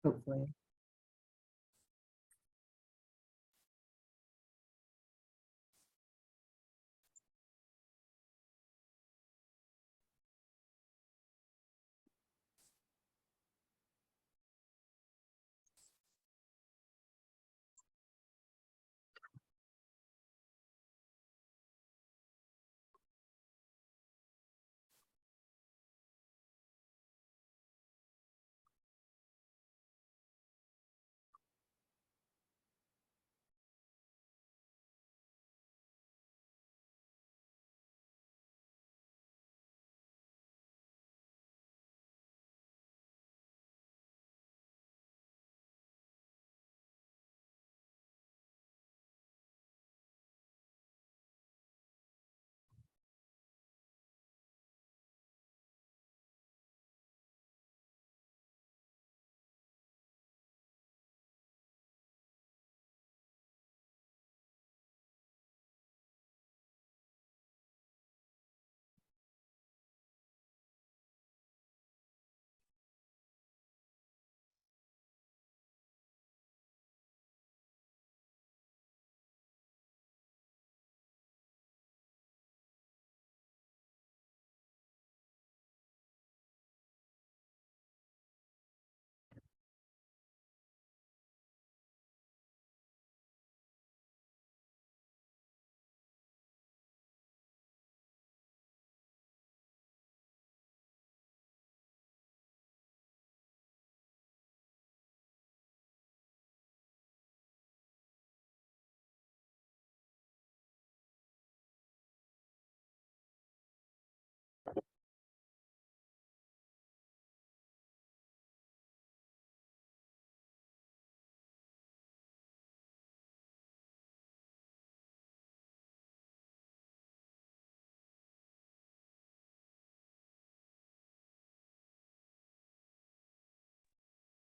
hopefully.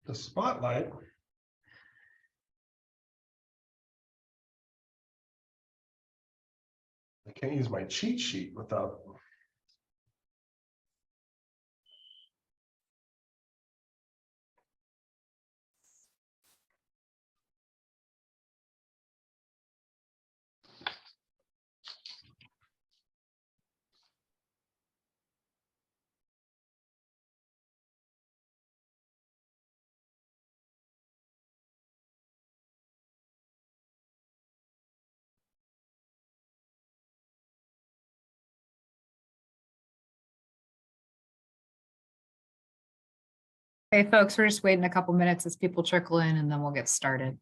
The spotlight. I can't use my cheat sheet without. Hey, folks, we're just waiting a couple minutes as people trickle in and then we'll get started.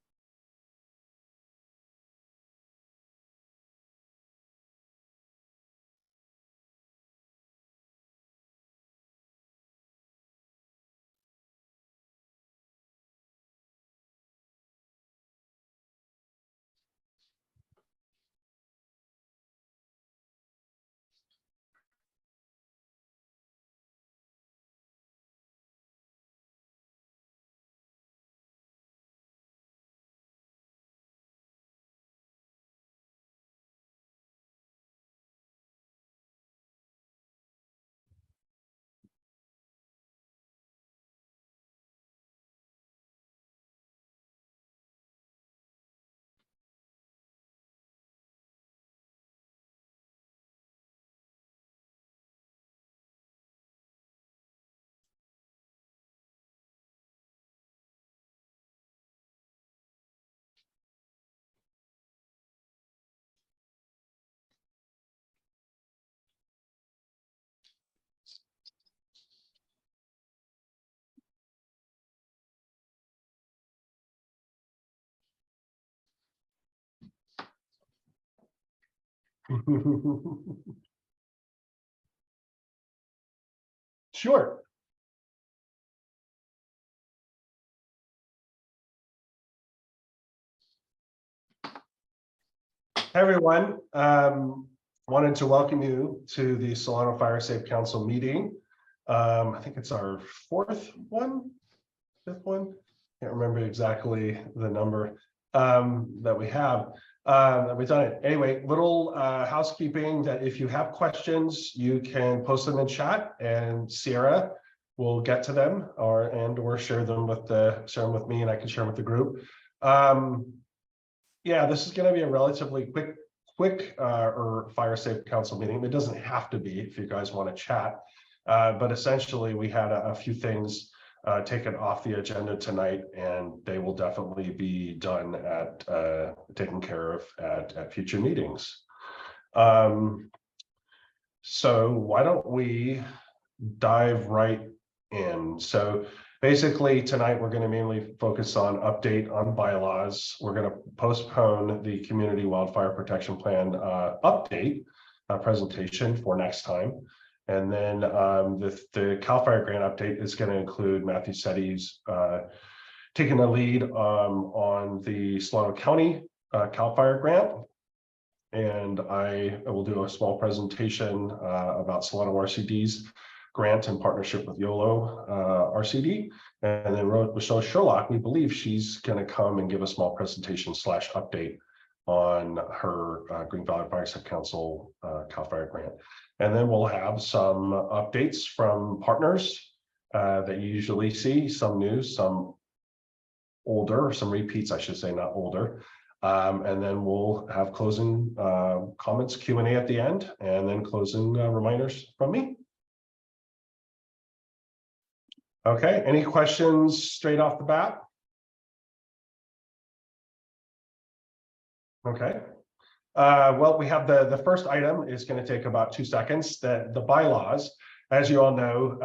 Sure. Hey everyone, wanted to welcome you to the Solano Fire Safe Council meeting. I think it's our fifth one, can't remember exactly the number that we have. We've done it. Anyway, little housekeeping that if you have questions, you can post them in chat, and Sierra we'll get to them or share them with me, and I can share them with the group. Yeah, this is going to be a relatively quick or Fire Safe Council meeting. It doesn't have to be if you guys want to chat, but essentially we had a few things taken off the agenda tonight, and they will definitely be done taken care of at future meetings. So why don't we dive right in? So basically tonight we're going to mainly focus on update on bylaws. We're going to postpone the community wildfire protection plan update presentation for next time. And then the CAL FIRE grant update is going to include Matthew Setty's taking the lead on the Solano County CAL FIRE grant. And I will do a small presentation about Solano RCD's grant in partnership with YOLO RCD. And then Michelle Sherlock, we believe she's going to come and give a small presentation / update on her Green Valley Fire Safe Council CAL FIRE grant. And then we'll have some updates from partners that you usually see, some new, some older, some repeats, I should say, not older. And then we'll have closing comments, Q&A at the end, and then closing reminders from me. Okay, any questions straight off the bat? Okay. Well, we have the first item is going to take about 2 seconds. The bylaws, as you all know,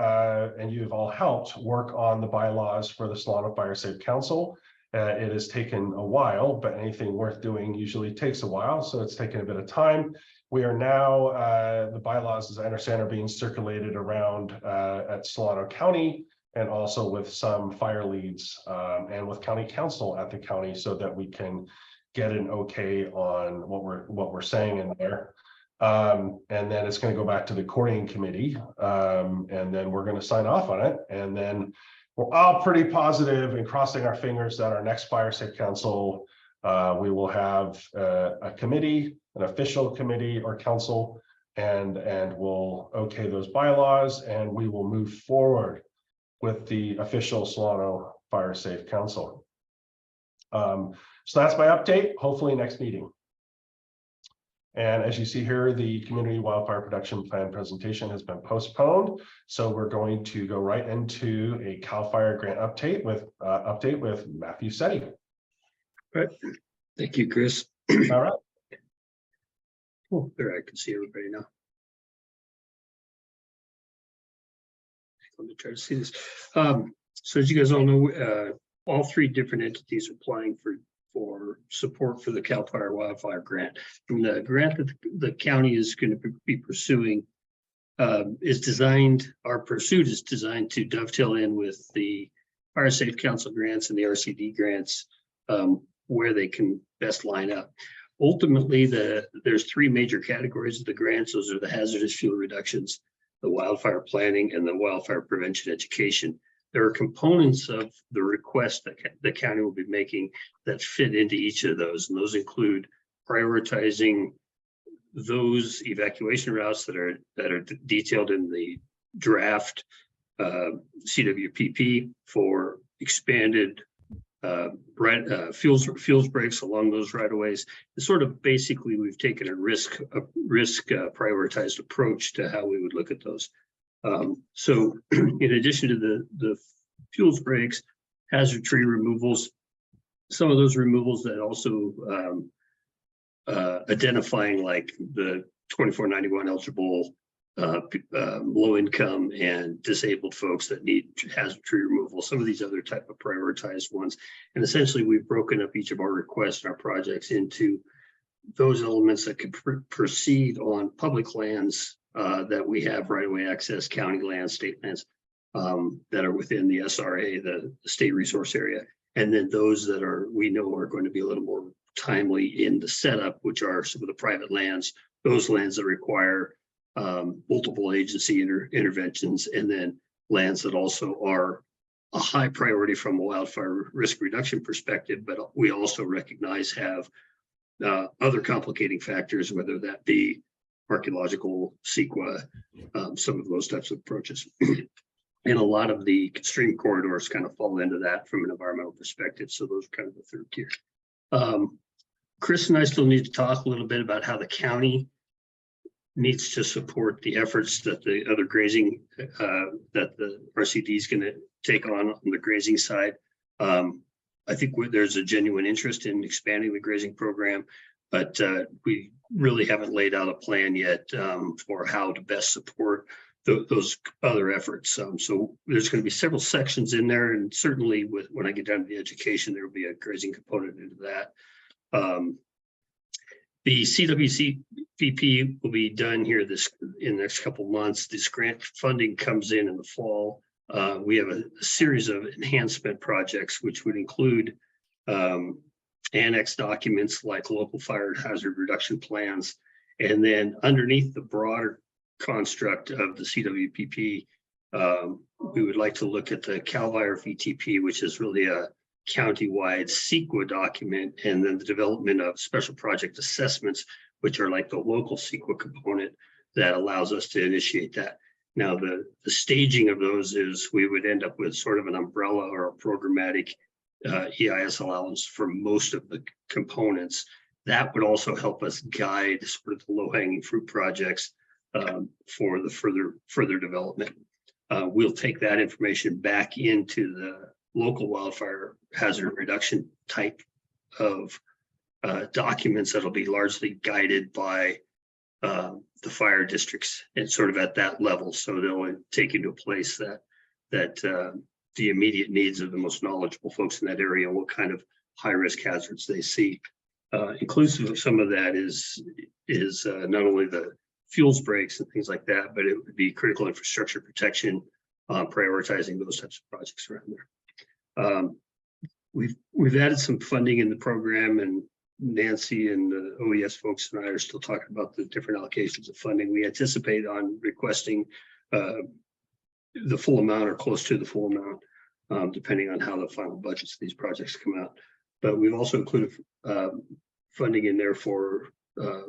and you've all helped work on the bylaws for the Solano Fire Safe Council. It has taken a while, but anything worth doing usually takes a while, so it's taken a bit of time. We are now, the bylaws, as I understand, are being circulated around at Solano County, and also with some fire leads and with county council at the county, so that we can get an okay on what we're saying in there. And then it's going to go back to the coordinating committee, and then we're going to sign off on it. And then we're all pretty positive and crossing our fingers that our next Fire Safe Council, we will have a committee, an official committee or council, and we'll okay those bylaws, and we will move forward with the official Solano Fire Safe Council. So that's my update, hopefully next meeting. And as you see here, the Community Wildfire Protection Plan presentation has been postponed. So we're going to go right into a CAL FIRE grant update with Matthew Setty. All right. Thank you, Chris. All right. Cool. There, I can see everybody now. Let me try to see this. So as you guys all know, all 3 different entities are applying for support for the CAL FIRE wildfire grant. And the grant that the county is going to be pursuing is designed, our pursuit is designed to dovetail in with the Fire Safe Council grants and the RCD grants, where they can best line up. Ultimately, there's 3 major categories of the grants. Those are the hazardous fuel reductions, the wildfire planning, and the wildfire prevention education. There are components of the request that the county will be making that fit into each of those. And those include prioritizing those evacuation routes that are detailed in the draft CWPP for expanded fuels breaks along those right of ways. It's sort of basically we've taken a risk prioritized approach to how we would look at those. So in addition to the fuels breaks, hazard tree removals, some of those removals that also identifying like the 2491 eligible low income and disabled folks that need hazard tree removal, some of these other type of prioritized ones. And essentially we've broken up each of our requests and our projects into those elements that could proceed on public lands that we have right-of-way access, county lands, state lands that are within the SRA, the state resource area. And then those that we know are going to be a little more timely in the setup, which are some of the private lands, those lands that require multiple agency interventions, and then lands that also are a high priority from a wildfire risk reduction perspective, but we also recognize have other complicating factors, whether that be archaeological, CEQA, some of those types of approaches. And a lot of the stream corridors kind of fall into that from an environmental perspective. So those are kind of the third tier. Chris and I still need to talk a little bit about how the county needs to support the efforts that the other grazing, that the RCD is going to take on the grazing side. I think there's a genuine interest in expanding the grazing program, but we really haven't laid out a plan yet for how to best support those other efforts. So there's going to be several sections in there, and certainly when I get down to the education, there will be a grazing component into that. The CWCVP will be done here in the next couple of months. This grant funding comes in the fall. We have a series of enhancement projects, which would include annex documents like local fire hazard reduction plans. And then underneath the broader construct of the CWPP, we would like to look at the Cal Fire VTP, which is really a county-wide CEQA document, and then the development of special project assessments, which are like the local CEQA component that allows us to initiate that. Now, the staging of those is we would end up with sort of an umbrella or a programmatic EIS allowance for most of the components. That would also help us guide sort of the low-hanging fruit projects for the further development. We'll take that information back into the local wildfire hazard reduction type of documents that'll be largely guided by the fire districts and sort of at that level. So they'll take into place that the immediate needs of the most knowledgeable folks in that area and what kind of high risk hazards they see. Inclusive of some of that is not only the fuels breaks and things like that, but it would be critical infrastructure protection, prioritizing those types of projects around there. We've added some funding in the program, and Nancy and the OES folks and I are still talking about the different allocations of funding. We anticipate on requesting the full amount or close to the full amount, depending on how the final budgets of these projects come out. But we've also included funding in there for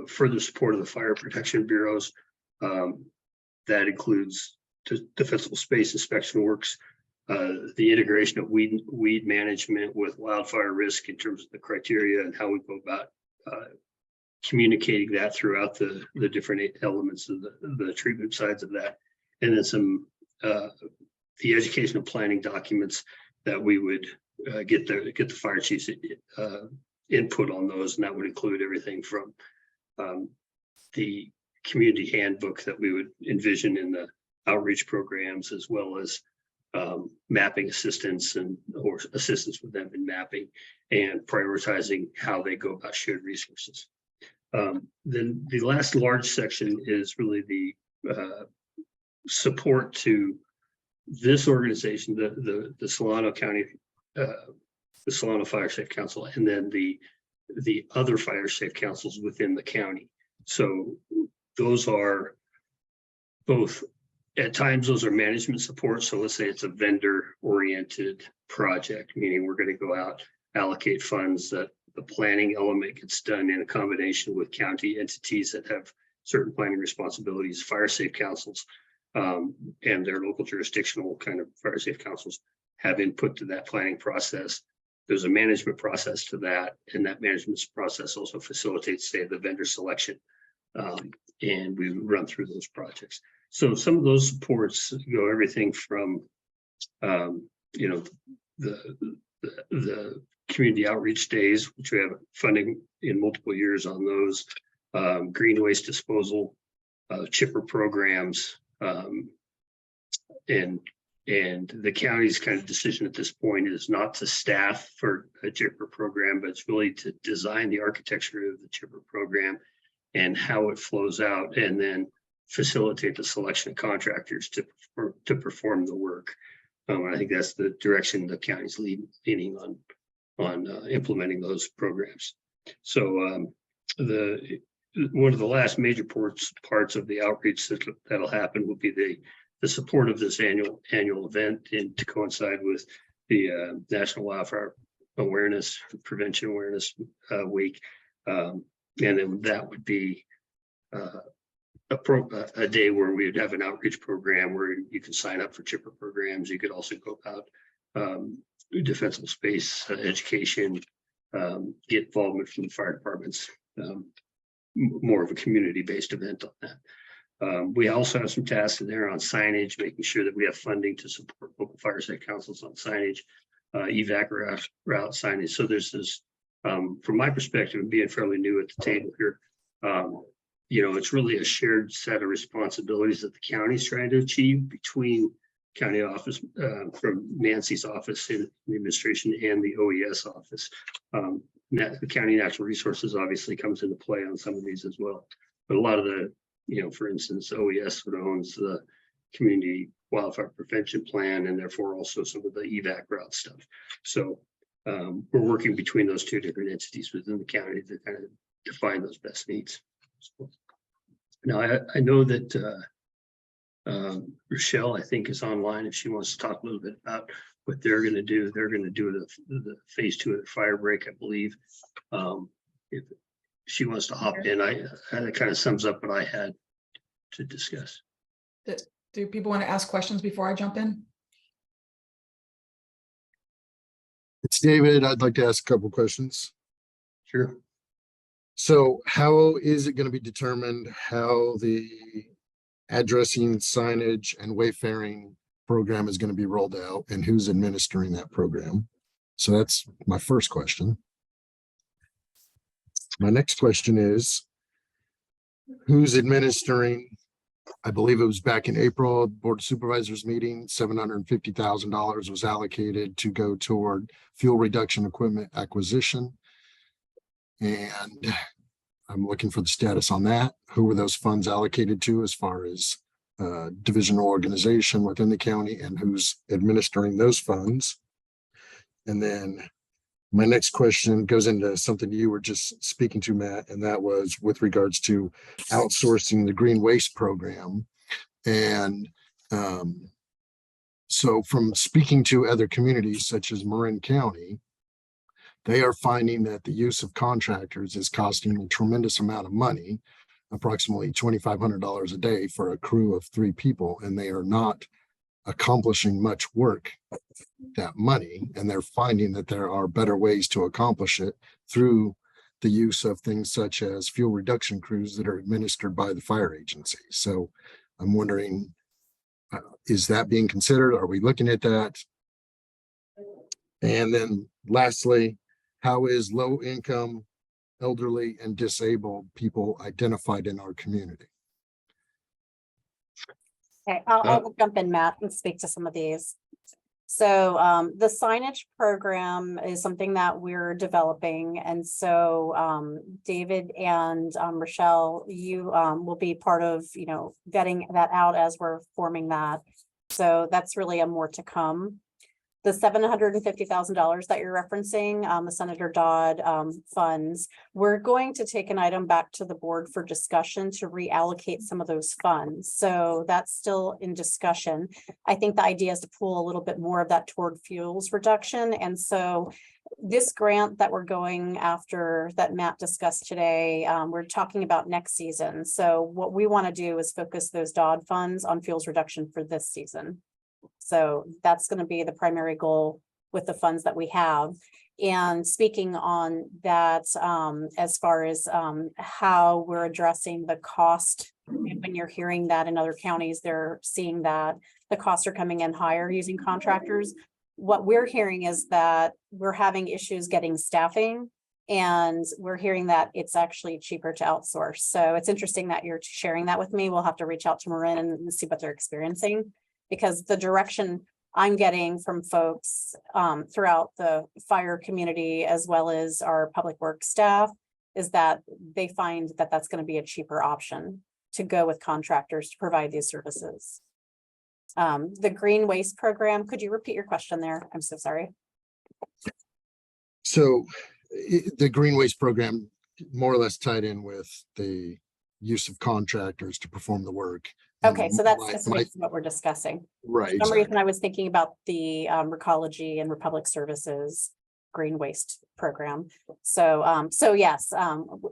further support of the fire protection bureaus. That includes defensible space inspection works, the integration of weed management with wildfire risk in terms of the criteria and how we go about communicating that throughout the different elements of the treatment sides of that. And then some the educational planning documents that we would get the fire chiefs input on those, and that would include everything from the community handbook that we would envision in the outreach programs, as well as mapping assistance or assistance with them in mapping and prioritizing how they go about shared resources. Then the last large section is really the support to this organization, the Solano County, the Solano Fire Safe Council, and then the other fire safe councils within the county. So those are both, at times those are management support. So let's say it's a vendor oriented project, meaning we're going to go out, allocate funds, that the planning element gets done in a combination with county entities that have certain planning responsibilities, fire safe councils, and their local jurisdictional kind of fire safe councils have input to that planning process. There's a management process to that, and that management process also facilitates, say, the vendor selection, and we run through those projects. So some of those supports go everything from, the community outreach days, which we have funding in multiple years on those, green waste disposal, chipper programs, and the county's kind of decision at this point is not to staff for a chipper program, but it's really to design the architecture of the chipper program and how it flows out, and then facilitate the selection of contractors to perform the work. I think that's the direction the county's leaning on implementing those programs. So one of the last major parts of the outreach that'll happen will be the support of this annual event, and to coincide with the National Wildfire Awareness, Prevention Awareness Week. And then that would be a day where we would have an outreach program where you can sign up for chipper programs. You could also go out defensible space education, get involvement from the fire departments, more of a community-based event on that. We also have some tasks in there on signage, making sure that we have funding to support local fire safe councils on signage, evac route signage. So there's this, from my perspective, being fairly new at the table here, it's really a shared set of responsibilities that the county is trying to achieve between county office, from Nancy's office in the administration and the OES office. The county natural resources obviously comes into play on some of these as well. But a lot of the, for instance, OES sort of owns the community wildfire prevention plan and therefore also some of the evac route stuff. So we're working between those two different entities within the county to kind of define those best needs. So, now, I know that Rochelle, I think, is online if she wants to talk a little bit about what they're going to do. They're going to do the phase 2 of the fire break, I believe. If she wants to hop in, that kind of sums up what I had to discuss. Do people want to ask questions before I jump in? It's David. I'd like to ask a couple questions. Sure. So how is it going to be determined how the addressing, signage, and wayfaring program is going to be rolled out and who's administering that program? So that's my first question. My next question is, who's administering? I believe it was back in April, Board of Supervisors meeting, $750,000 was allocated to go toward fuel reduction equipment acquisition. And I'm looking for the status on that. Who were those funds allocated to as far as divisional organization within the county and who's administering those funds? And then my next question goes into something you were just speaking to, Matt, and that was with regards to outsourcing the green waste program. And so from speaking to other communities such as Marin County, they are finding that the use of contractors is costing a tremendous amount of money, approximately $2,500 a day for a crew of 3 people, and they are not accomplishing much work that money, and they're finding that there are better ways to accomplish it through the use of things such as fuel reduction crews that are administered by the fire agency. So I'm wondering, is that being considered? Are we looking at that? And then lastly, how is low income, elderly, and disabled people identified in our community? Okay, I'll jump in, Matt, and speak to some of these. So the signage program is something that we're developing. And so David and Rochelle, you will be part of, vetting that out as we're forming that. So that's really a more to come. The $750,000 that you're referencing, the Senator Dodd funds, we're going to take an item back to the board for discussion to reallocate some of those funds. So that's still in discussion. I think the idea is to pull a little bit more of that toward fuels reduction. And so this grant that we're going after that Matt discussed today, we're talking about next season. So what we want to do is focus those Dodd funds on fuels reduction for this season. So that's going to be the primary goal with the funds that we have. And speaking on that, as far as how we're addressing the cost, when you're hearing that in other counties, they're seeing that the costs are coming in higher using contractors. What we're hearing is that we're having issues getting staffing, and we're hearing that it's actually cheaper to outsource. So it's interesting that you're sharing that with me. We'll have to reach out to Marin and see what they're experiencing, because the direction I'm getting from folks throughout the fire community, as well as our public works staff, is that they find that that's going to be a cheaper option to go with contractors to provide these services. The green waste program, could you repeat your question there? I'm so sorry. So the green waste program more or less tied in with the use of contractors to perform the work. Okay, so that's what we're discussing. Right. For some reason I was thinking about the Recology and Republic Services green waste program. So, so yes,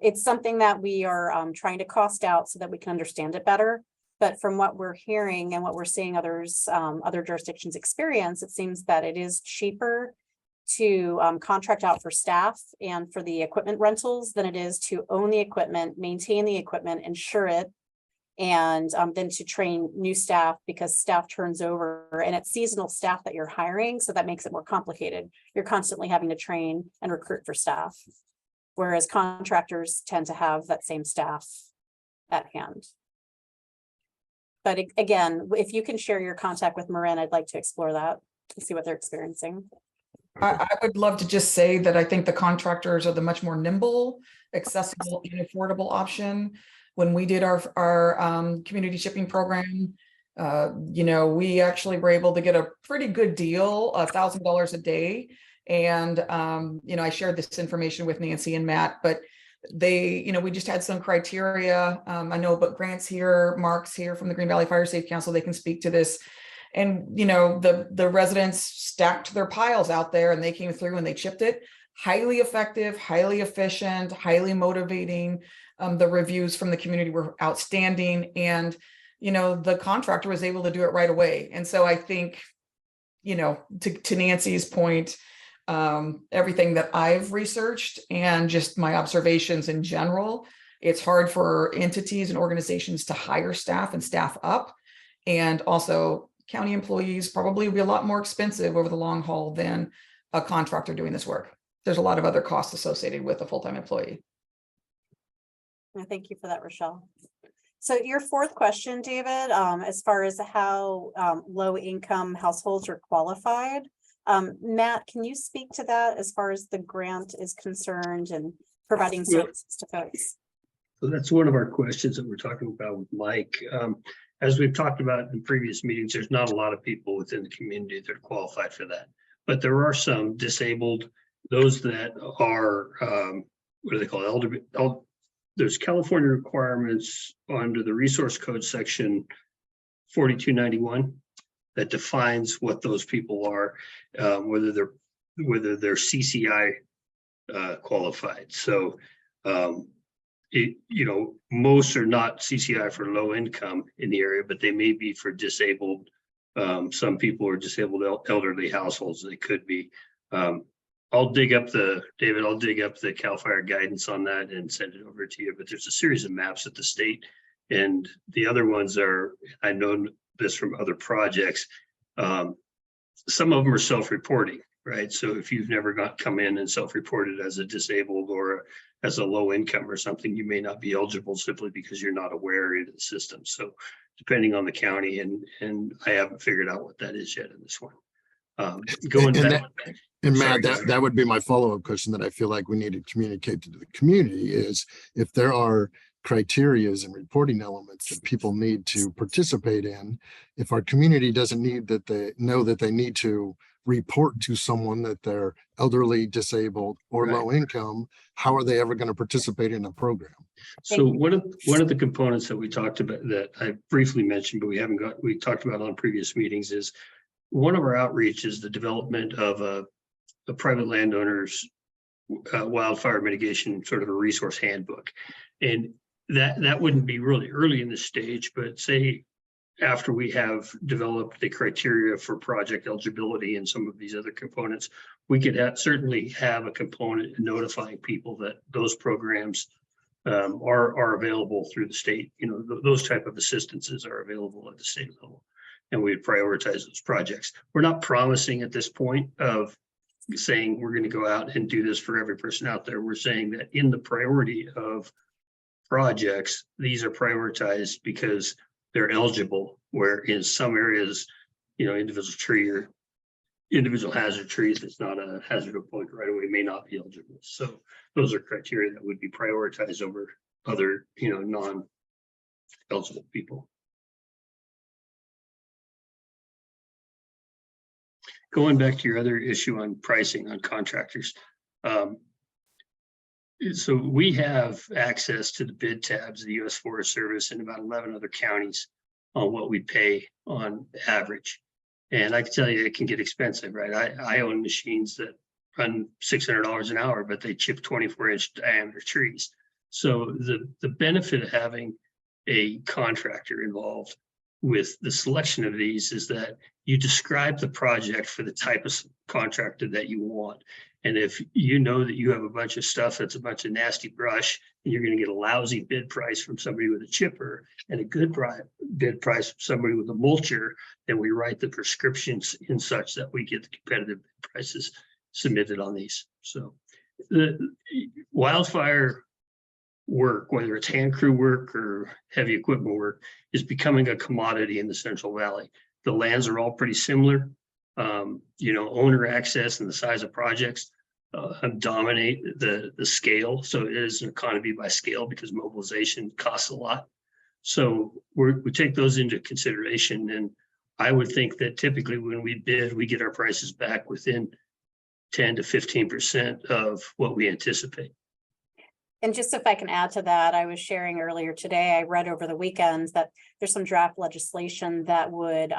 it's something that we are trying to cost out so that we can understand it better. But from what we're hearing and what we're seeing others, other jurisdictions experience, it seems that it is cheaper to contract out for staff and for the equipment rentals than it is to own the equipment, maintain the equipment, insure it, and then to train new staff, because staff turns over and it's seasonal staff that you're hiring. So that makes it more complicated. You're constantly having to train and recruit for staff, whereas contractors tend to have that same staff at hand. But again, if you can share your contact with Marin, I'd like to explore that and see what they're experiencing. I would love to just say that I think the contractors are the much more nimble, accessible, and affordable option. When we did our community shipping program, you know, we actually were able to get a pretty good deal, $1,000 a day. And, you know, I shared this information with Nancy and Matt, but they, you know, we just had some criteria. I know, but Grant's here, Mark's here from the Green Valley Fire Safe Council, they can speak to this. And, you know, the residents stacked their piles out there and they came through and they chipped it. Highly effective, highly efficient, highly motivating. The reviews from the community were outstanding. And, you know, the contractor was able to do it right away. And so I think, you know, to Nancy's point, everything that I've researched and just my observations in general, it's hard for entities and organizations to hire staff and staff up. And also county employees probably will be a lot more expensive over the long haul than a contractor doing this work. There's a lot of other costs associated with a full-time employee. Thank you for that, Rochelle. So your fourth question, David, as far as how low-income households are qualified, Matt, can you speak to that as far as the grant is concerned and providing services to folks? So that's one of our questions that we're talking about with Mike. As we've talked about in previous meetings, there's not a lot of people within the community that are qualified for that. But there are some disabled, those that are, what do they call elderly? There's California requirements under the resource code section 4291 that defines what those people are, whether they're CCI qualified. So, you know, most are not CCI for low income in the area, but they may be for disabled. Some people are disabled elderly households. They could be. I'll dig up David, I'll dig up the CAL FIRE guidance on that and send it over to you. But there's a series of maps at the state, and the other ones are, I know this from other projects. Some of them are self-reporting, right? So if you've never come in and self-reported as a disabled or as a low income or something, you may not be eligible simply because you're not aware of the system. So depending on the county, and I haven't figured out what that is yet in this one. Going back. And Matt, that would be my follow-up question that I feel like we need to communicate to the community is if there are criterias and reporting elements that people need to participate in, if our community doesn't need that, they know that they need to report to someone that they're elderly, disabled, or low income, how are they ever going to participate in a program? So one of the components that we talked about that I briefly mentioned, but we talked about on previous meetings is one of our outreach is the development of a private landowners wildfire mitigation sort of a resource handbook. And that wouldn't be really early in the stage, but say after we have developed the criteria for project eligibility and some of these other components, we could certainly have a component notifying people that those programs are available through the state. You know, those type of assistances are available at the state level, and we'd prioritize those projects. We're not promising at this point of saying we're going to go out and do this for every person out there. We're saying that in the priority of projects, these are prioritized because they're eligible, where in some areas, you know, individual tree or individual hazard trees that's not a hazard of public right away may not be eligible. So those are criteria that would be prioritized over other, you know, non-eligible people. Going back to your other issue on pricing on contractors. So we have access to the bid tabs of the U.S. Forest Service and about 11 other counties on what we pay on average. And I can tell you it can get expensive, right? I own machines that run $600 an hour, but they chip 24-inch diameter trees. So the benefit of having a contractor involved with the selection of these is that you describe the project for the type of contractor that you want. And if you know that you have a bunch of stuff that's a bunch of nasty brush, and you're going to get a lousy bid price from somebody with a chipper and a good bid price from somebody with a mulcher, then we write the prescriptions in such that we get the competitive bid prices submitted on these. So the wildfire work, whether it's hand crew work or heavy equipment work, is becoming a commodity in the Central Valley. The lands are all pretty similar. Owner access and the size of projects dominate the scale. So it is an economy by scale because mobilization costs a lot. So we take those into consideration. And I would think that typically when we bid, we get our prices back within 10 to 15% of what we anticipate. And just if I can add to that, I was sharing earlier today, I read over the weekend that there's some draft legislation that would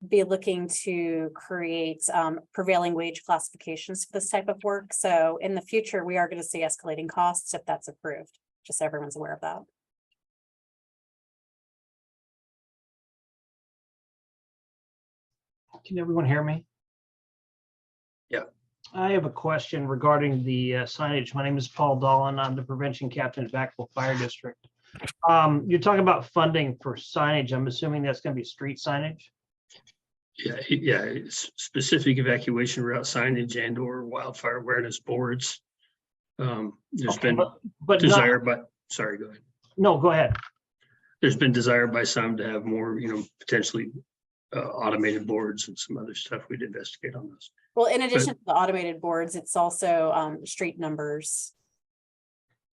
be looking to create prevailing wage classifications for this type of work. So in the future, we are going to see escalating costs if that's approved. Just so everyone's aware of that. Can everyone hear me? Yeah. I have a question regarding the signage. My name is Paul Dolan. I'm the prevention captain at Vacaville Fire District. You're talking about funding for signage. I'm assuming that's going to be street signage. Yeah, it's specific evacuation route signage and or wildfire awareness boards. There's Okay, been but desire, not, but sorry, go ahead. no, go ahead. There's been desire by some to have more, potentially automated boards and some other stuff. We'd investigate on those. Well, in addition to the automated boards, it's also street numbers.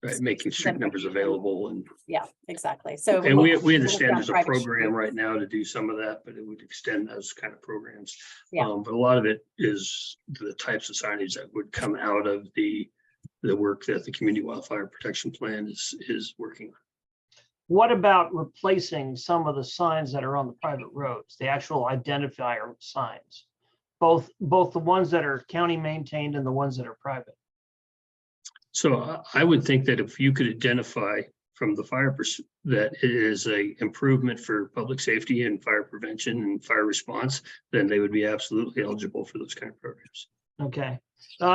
Right, making street numbers available and Yeah, exactly. So and we understand on there's a private program streets. right now to do some of that, but it would extend those kind of programs. Yeah. But a lot of it is the types of signage that would come out of the work that the Community Wildfire Protection Plan is working on. What about replacing some of the signs that are on the private roads, the actual identifier signs? Both the ones that are county maintained and the ones that are private. So I would think that if you could identify from the fire that it is a improvement for public safety and fire prevention and fire response, then they would be absolutely eligible for those kind of programs. Okay.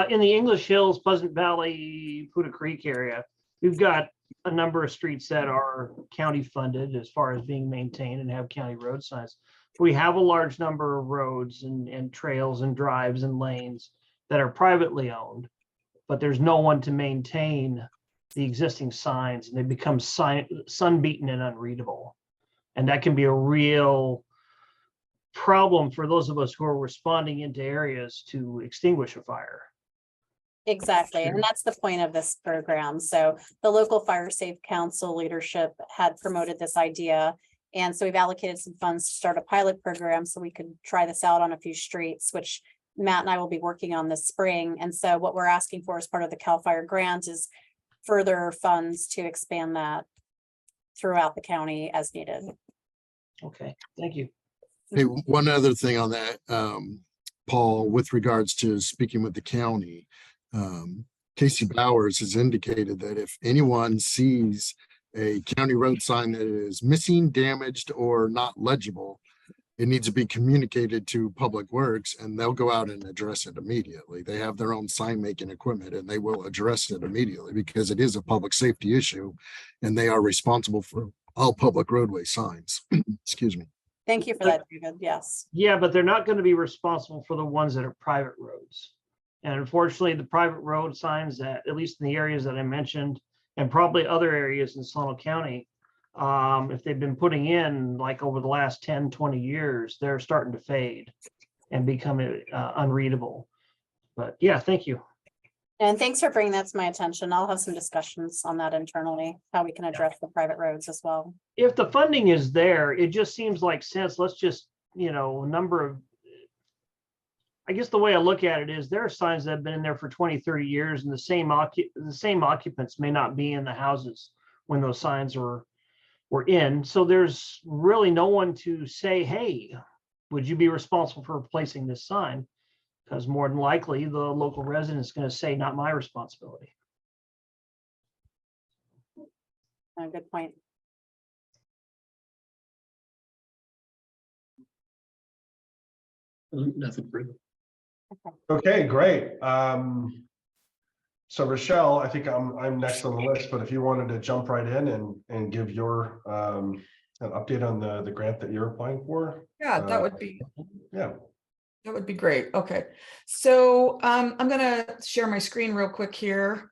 In the English Hills, Pleasant Valley, Puda Creek area, we've got a number of streets that are county funded as far as being maintained and have county road signs. We have a large number of roads and trails and drives and lanes that are privately owned, but there's no one to maintain the existing signs, and they become sun-beaten and unreadable. And that can be a real problem for those of us who are responding into areas to extinguish a fire. Exactly. And that's the point of this program. So the local Fire Safe Council leadership had promoted this idea. And so we've allocated some funds to start a pilot program so we could try this out on a few streets, which Matt and I will be working on this spring. And so what we're asking for as part of the CAL FIRE grant is further funds to expand that throughout the county as needed. Okay, thank you. Hey, one other thing on that, Paul, with regards to speaking with the county, Casey Bowers has indicated that if anyone sees a county road sign that is missing, damaged, or not legible, it needs to be communicated to Public Works and they'll go out and address it immediately. They have their own sign making equipment and they will address it immediately because it is a public safety issue and they are responsible for all public roadway signs. Excuse me. Thank you for that, David. Yes. Yeah, but they're not going to be responsible for the ones that are private roads. And unfortunately, the private road signs that, at least in the areas that I mentioned, and probably other areas in Solano County, if they've been putting in like over the last 10, 20 years, they're starting to fade and become unreadable. But yeah, thank you. And thanks for bringing that to my attention. I'll have some discussions on that internally, how we can address the private roads as well. If the funding is there, it just seems like sense. Let's just, I guess the way I look at it is there are signs that have been in there for 20, 30 years and the same occupants may not be in the houses when those signs were in. So there's really no one to say, hey, would you be responsible for replacing this sign? Because more than likely, the local resident is going to say, not my responsibility. Good point. Nothing further. Okay, great. So Rochelle, I think I'm next on the list, but if you wanted to jump right in and give your an update on the grant that you're applying for. Yeah, that would be. Yeah. That would be great. Okay. So I'm going to share my screen real quick here.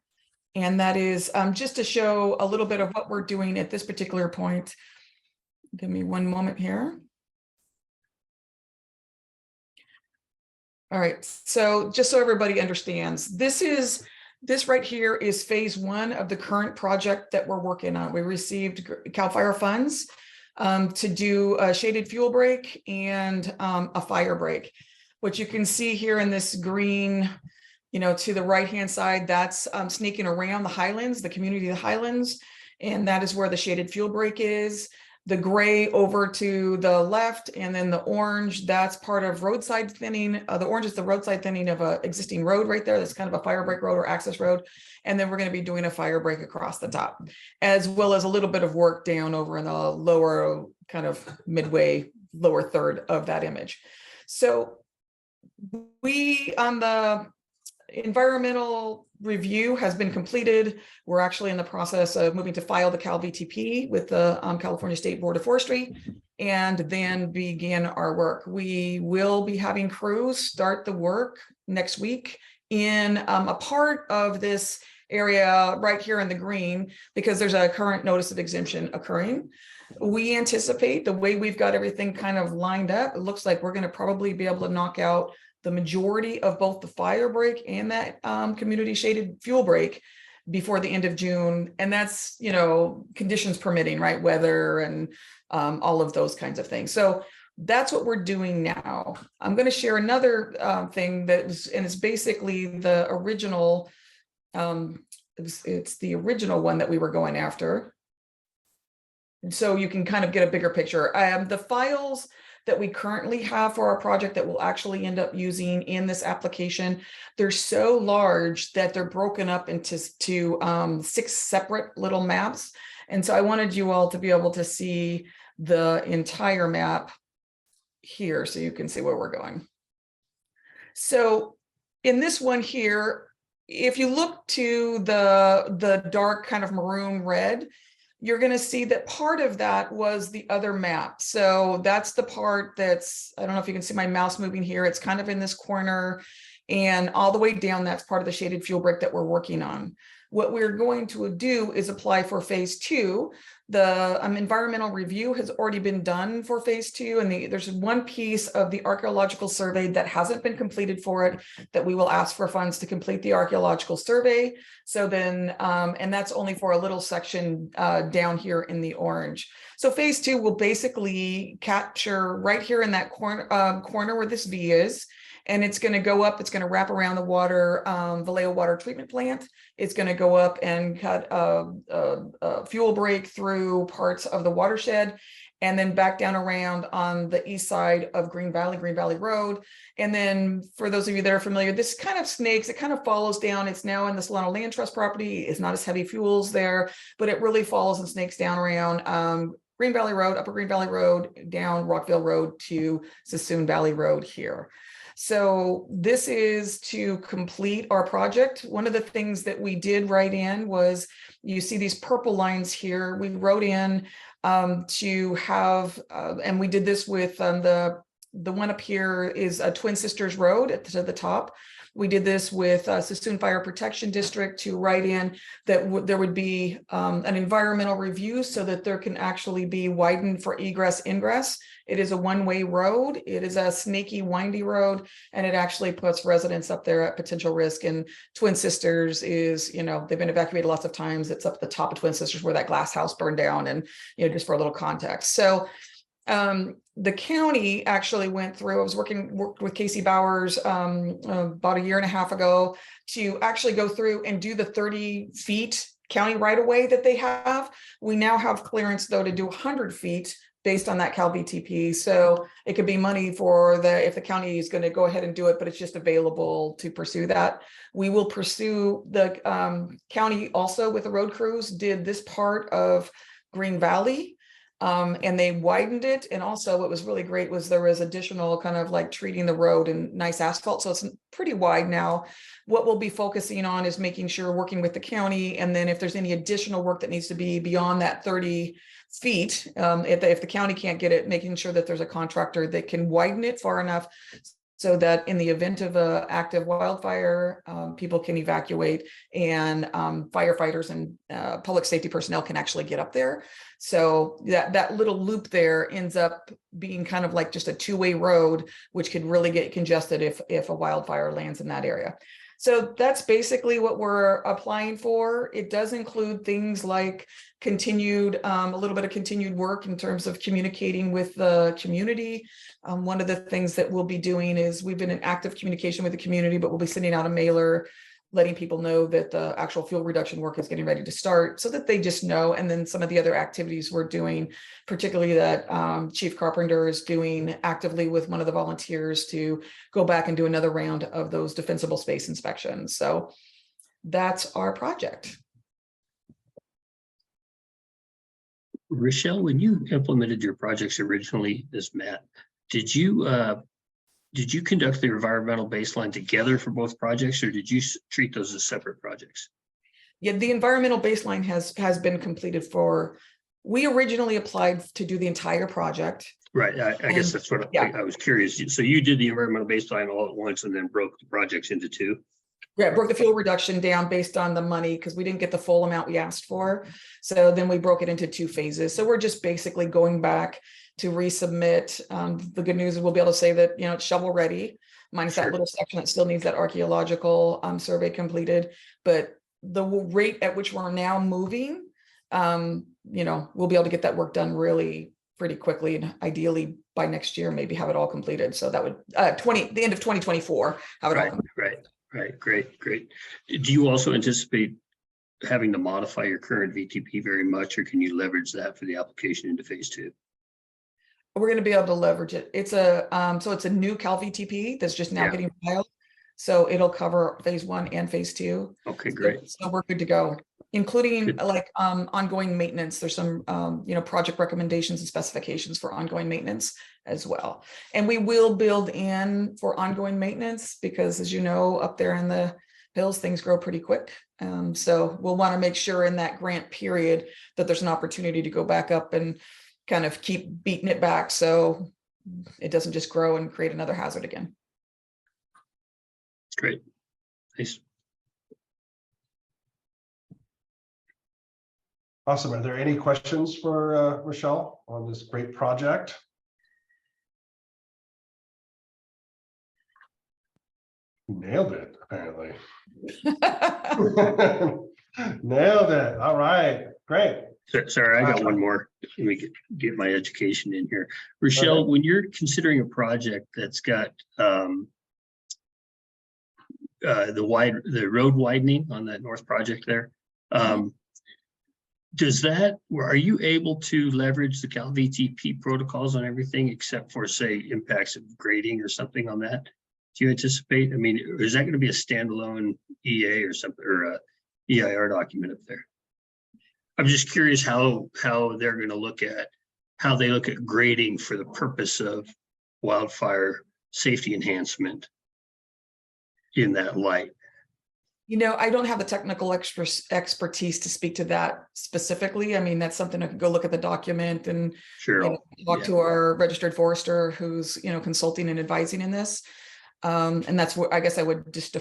And that is just to show a little bit of what we're doing at this particular point. Give me one moment here. All right. So just so everybody understands, this right here is phase 1 of the current project that we're working on. We received CAL FIRE funds to do a shaded fuel break and a fire break. What you can see here in this green, to the right-hand side, that's sneaking around the Highlands, the community of the Highlands, and that is where the shaded fuel break is. The gray over to the left, and then the orange, that's part of roadside thinning. The orange is the roadside thinning of an existing road right there. That's kind of a fire break road or access road. And then we're going to be doing a fire break across the top, as well as a little bit of work down over in the lower, kind of midway, lower third of that image. So we, on the environmental review has been completed. We're actually in the process of moving to file the Cal VTP with the California State Board of Forestry and then begin our work. We will be having crews start the work next week in a part of this area right here in the green, because there's a current notice of exemption occurring. We anticipate, the way we've got everything kind of lined up, it looks like we're going to probably be able to knock out the majority of both the fire break and that community shaded fuel break before the end of June. And that's, conditions permitting, right? Weather and all of those kinds of things. So that's what we're doing now. I'm going to share another thing that was, and it's basically the original, it's the original one that we were going after. And so you can kind of get a bigger picture. The files that we currently have for our project that we'll actually end up using in this application, they're so large that they're broken up into 6 separate little maps. And so I wanted you all to be able to see the entire map here so you can see where we're going. So in this one here, if you look to the dark kind of maroon red, you're going to see that part of that was the other map. So that's the part that's, I don't know if you can see my mouse moving here. It's kind of in this corner, and all the way down, that's part of the shaded fuel break that we're working on. What we're going to do is apply for phase 2. The environmental review has already been done for phase 2, and there's one piece of the archaeological survey that hasn't been completed for it that we will ask for funds to complete the archaeological survey. So then, and that's only for a little section down here in the orange. So phase 2 will basically capture right here in that corner where this V is. And it's going to go up, it's going to wrap around the water, Vallejo water treatment plant. It's going to go up and cut a fuel break through parts of the watershed, and then back down around on the east side of Green Valley Road. And then for those of you that are familiar, this kind of snakes, it kind of follows down. It's now in the Solano Land Trust property. It's not as heavy fuels there, but it really follows and snakes down around Green Valley Road, Upper Green Valley Road, down Rockville Road to Sassoon Valley Road here. So this is to complete our project. One of the things that we did write in was, you see these purple lines here. We wrote in to have, and we did this with the one up here is a Twin Sisters Road to the top. We did this with Sassoon Fire Protection District to write in that there would be an environmental review so that there can actually be widened for egress ingress. It is a one-way road. It is a snaky, windy road, and it actually puts residents up there at potential risk. And Twin Sisters is, they've been evacuated lots of times. It's up at the top of Twin Sisters where that glass house burned down, and, just for a little context. So the county actually went through, I was worked with Casey Bowers about a year and a half ago to actually go through and do the 30 feet county right of way that they have. We now have clearance though to do 100 feet based on that Cal VTP. So it could be money for if the county is going to go ahead and do it, but it's just available to pursue that. We will pursue the county also with the road crews did this part of Green Valley. And they widened it. And also what was really great was there was additional kind of like treating the road and nice asphalt. So it's pretty wide now. What we'll be focusing on is making sure working with the county. And then if there's any additional work that needs to be beyond that 30 feet, if the county can't get it, making sure that there's a contractor that can widen it far enough so that in the event of an active wildfire, people can evacuate and firefighters and public safety personnel can actually get up there. So that little loop there ends up being kind of like just a two-way road, which could really get congested if a wildfire lands in that area. So that's basically what we're applying for. It does include things like continued, a little bit of continued work in terms of communicating with the community. One of the things that we'll be doing is we've been in active communication with the community, but we'll be sending out a mailer letting people know that the actual fuel reduction work is getting ready to start so that they just know. And then some of the other activities we're doing, particularly that Chief Carpenter is doing actively with one of the volunteers to go back and do another round of those defensible space inspections. So that's our project. Rochelle, when you implemented your projects originally, this Matt, did you conduct the environmental baseline together for both projects, or did you treat those as separate projects? Yeah, the environmental baseline has been completed for, we originally applied to do the entire project. Right, I guess that's what I was curious. So you did the environmental baseline all at once and then broke the projects into two? Yeah, broke the fuel reduction down based on the money because we didn't get the full amount we asked for. So then we broke it into two phases. So we're just basically going back to resubmit. The good news is we'll be able to say that, you know, it's shovel ready, minus that little section that still needs that archaeological survey completed. But the rate at which we're now moving, you know, we'll be able to get that work done really pretty quickly, and ideally by next year, maybe have it all completed. So that would the end of 2024, have it all completed. Right, great. Do you also anticipate having to modify your current VTP very much, or can you leverage that for the application into phase 2? We're going to be able to leverage it. It's a so it's a new Cal VTP that's just now getting filed. So it'll cover phase 1 and phase 2. Okay, great. So we're good to go, including like ongoing maintenance. There's some you know, project recommendations and specifications for ongoing maintenance as well. And we will build in for ongoing maintenance because, as you know, up there in the hills, things grow pretty quick. So we'll want to make sure in that grant period that there's an opportunity to go back up and kind of keep beating it back so it doesn't just grow and create another hazard again. Great. Nice. Awesome. Are there any questions for Rochelle on this great project? Nailed it, apparently. Nailed it. All right, great. Sorry, I got one more. Let me get my education in here. Rochelle, when you're considering a project that's got the road widening on that north project there, are you able to leverage the Cal VTP protocols on everything except for, say, impacts of grading or something on that? Do you anticipate? I mean, is that going to be a standalone EA or something, or a EIR document up there? I'm just curious how they're going to look at how they look at grading for the purpose of wildfire safety enhancement in that light. You know, I don't have the technical expertise to speak to that specifically. I mean, that's something I could go look at the document and Sure, you know, talk to our registered forester who's, you know, consulting and advising in this. And that's what I guess I would just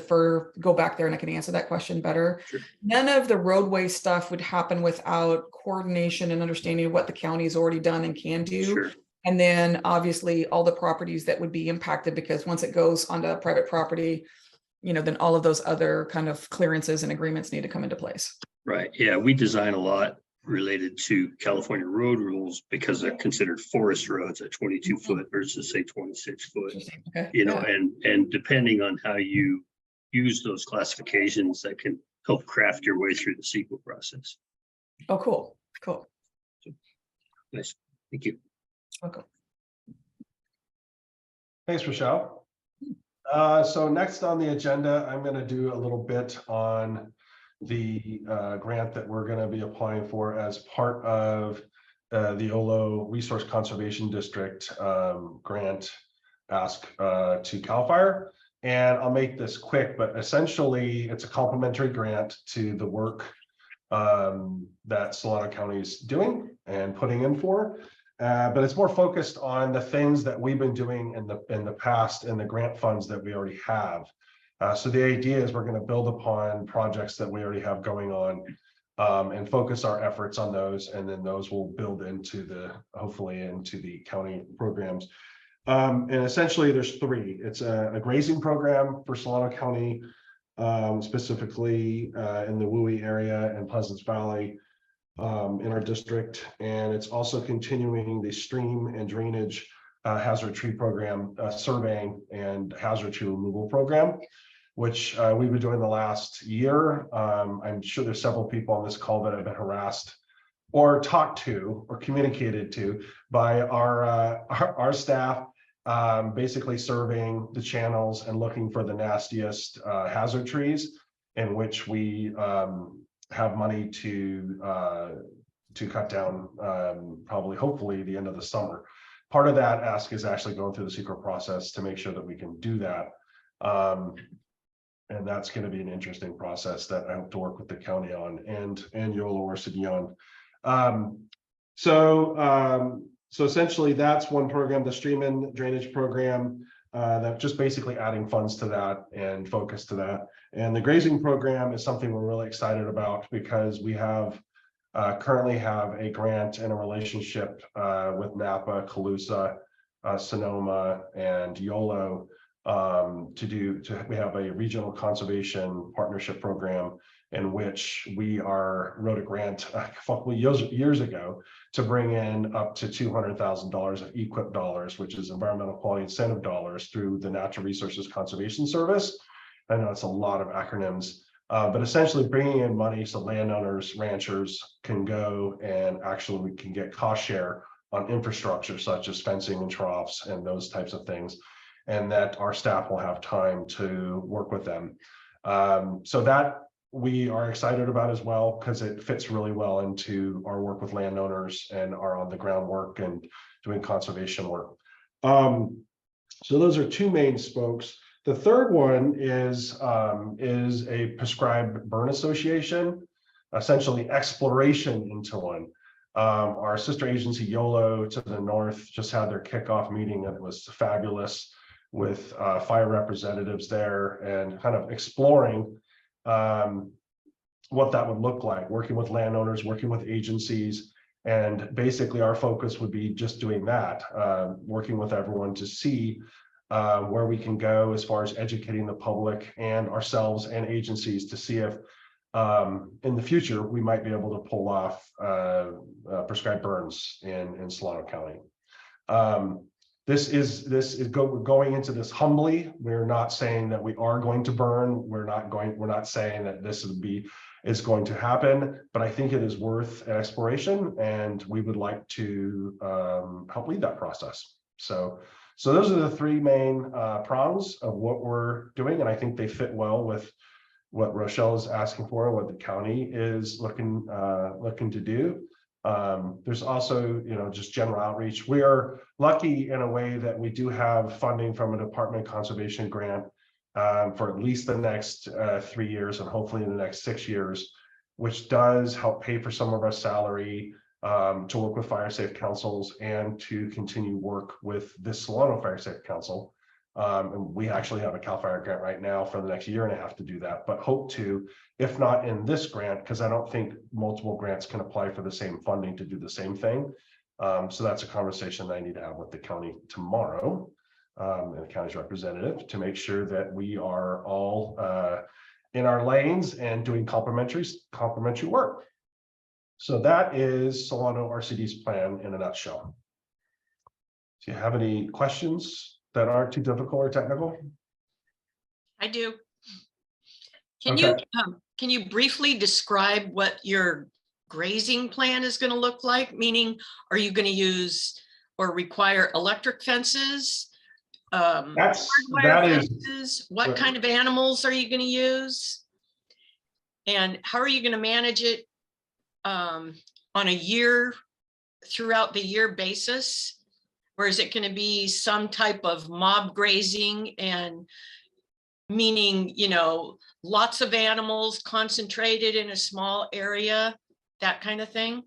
go back there and I can answer that question better. Sure. None of the roadway stuff would happen without coordination and understanding of what the county's already done and can do. Sure. And then obviously all the properties that would be impacted, because once it goes onto private property, you know, then all of those other kind of clearances and agreements need to come into place. Right. Yeah, we design a lot related to California road rules because they're considered forest roads at 22 foot versus, say, 26 foot. Okay. You know, and depending on how you use those classifications, that can help craft your way through the CEQA process. Oh, cool. Nice. Thank you. Welcome. Thanks, Rochelle. So next on the agenda, I'm going to do a little bit on the grant that we're going to be applying for as part of the OLO Resource Conservation District grant ask to CAL FIRE. And I'll make this quick, but essentially it's a complementary grant to the work that Solano County is doing and putting in for. But it's more focused on the things that we've been doing in the past and the grant funds that we already have. So the idea is we're going to build upon projects that we already have going on and focus our efforts on those, and then those will build into hopefully into the county programs. And essentially there's three. It's a grazing program for Solano County, specifically in the Wooey area and Pleasants Valley in our district. And it's also continuing the stream and drainage hazard tree program, surveying and hazard tree removal program, which we've been doing the last year. I'm sure there's several people on this call that have been harassed or talked to or communicated to by our staff, basically surveying the channels and looking for the nastiest hazard trees, in which we have money to cut down probably, hopefully, the end of the summer. Part of that ask is actually going through the secret process to make sure that we can do that. And that's going to be an interesting process that I hope to work with the county on and YOLO or City on. So essentially that's one program, the stream and drainage program, that just basically adding funds to that and focus to that. And the grazing program is something we're really excited about because we have currently have a grant and a relationship with Napa, Calusa, Sonoma, and YOLO we have a regional conservation partnership program in which we wrote a grant a couple years ago to bring in up to $200,000 of EQIP dollars, which is environmental quality incentive dollars, through the Natural Resources Conservation Service. I know it's a lot of acronyms, but essentially bringing in money so landowners, ranchers can go and actually we can get cost share on infrastructure such as fencing and troughs and those types of things, and that our staff will have time to work with them. So that we are excited about as well, because it fits really well into our work with landowners and our on the ground work and doing conservation work. So those are two main spokes. The third one is a prescribed burn association, essentially exploration into one. Our sister agency YOLO to the north just had their kickoff meeting, and it was fabulous with fire representatives there and kind of exploring what that would look like, working with landowners, working with agencies. And basically our focus would be just doing that, working with everyone to see where we can go as far as educating the public and ourselves and agencies to see if in the future we might be able to pull off prescribed burns in Solano County. We're going into this humbly. We're not saying that we are going to burn. We're not saying that this is going to happen, but I think it is worth an exploration, and we would like to help lead that process. So those are the three main prongs of what we're doing, and I think they fit well with what Rochelle is asking for, what the county is looking to do. There's also, just general outreach. We are lucky in a way that we do have funding from a Department of Conservation grant for at least the next 3 years and hopefully in the next 6 years, which does help pay for some of our salary to work with fire safe councils and to continue work with this Solano Fire Safe Council. And we actually have a CAL FIRE grant right now for the next 1.5 years to do that, but hope to, if not in this grant, because I don't think multiple grants can apply for the same funding to do the same thing. So that's a conversation that I need to have with the county tomorrow and the county's representative to make sure that we are all in our lanes and doing complementary work. So that is Solano RCD's plan in a nutshell. Do you have any questions that aren't too difficult or technical? I do. Can you briefly describe what your grazing plan is going to look like? Meaning, are you going to use or require electric fences? That Hardwire is, fences? What Right. kind of animals are you going to use? And how are you going to manage it on a year, throughout the year basis? Or is it going to be some type of mob grazing, and meaning, you know, lots of animals concentrated in a small area, that kind of thing?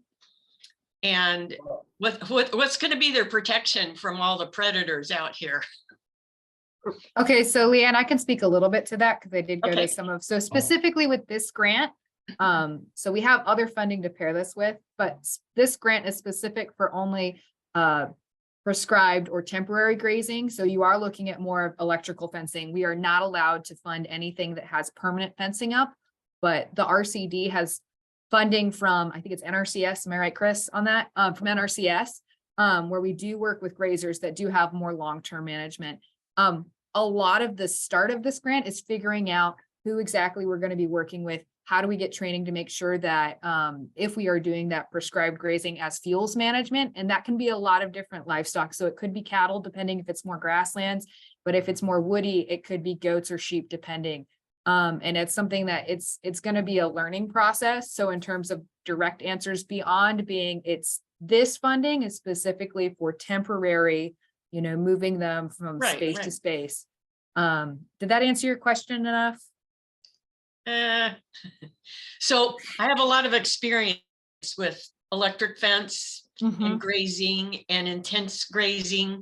And what's going to be their protection from all the predators out here? Okay, so Leanne, I can speak a little bit to that because I did go Okay. to some of, so specifically with this grant. So we have other funding to pair this with, but this grant is specific for only prescribed or temporary grazing. So you are looking at more of electrical fencing. We are not allowed to fund anything that has permanent fencing up, but the RCD has funding from, I think it's NRCS, am I right, Chris, on that? From NRCS, where we do work with grazers that do have more long-term management. A lot of the start of this grant is figuring out who exactly we're going to be working with. How do we get training to make sure that if we are doing that prescribed grazing as fuels management, and that can be a lot of different livestock. So it could be cattle, depending if it's more grasslands, but if it's more woody, it could be goats or sheep, depending. And it's something that it's going to be a learning process. So in terms of direct answers beyond being, it's this funding is specifically for temporary, you know, moving them from Right, space to right. space. Did that answer your question enough? So I have a lot of experience with electric fence Mhm. and grazing and intense grazing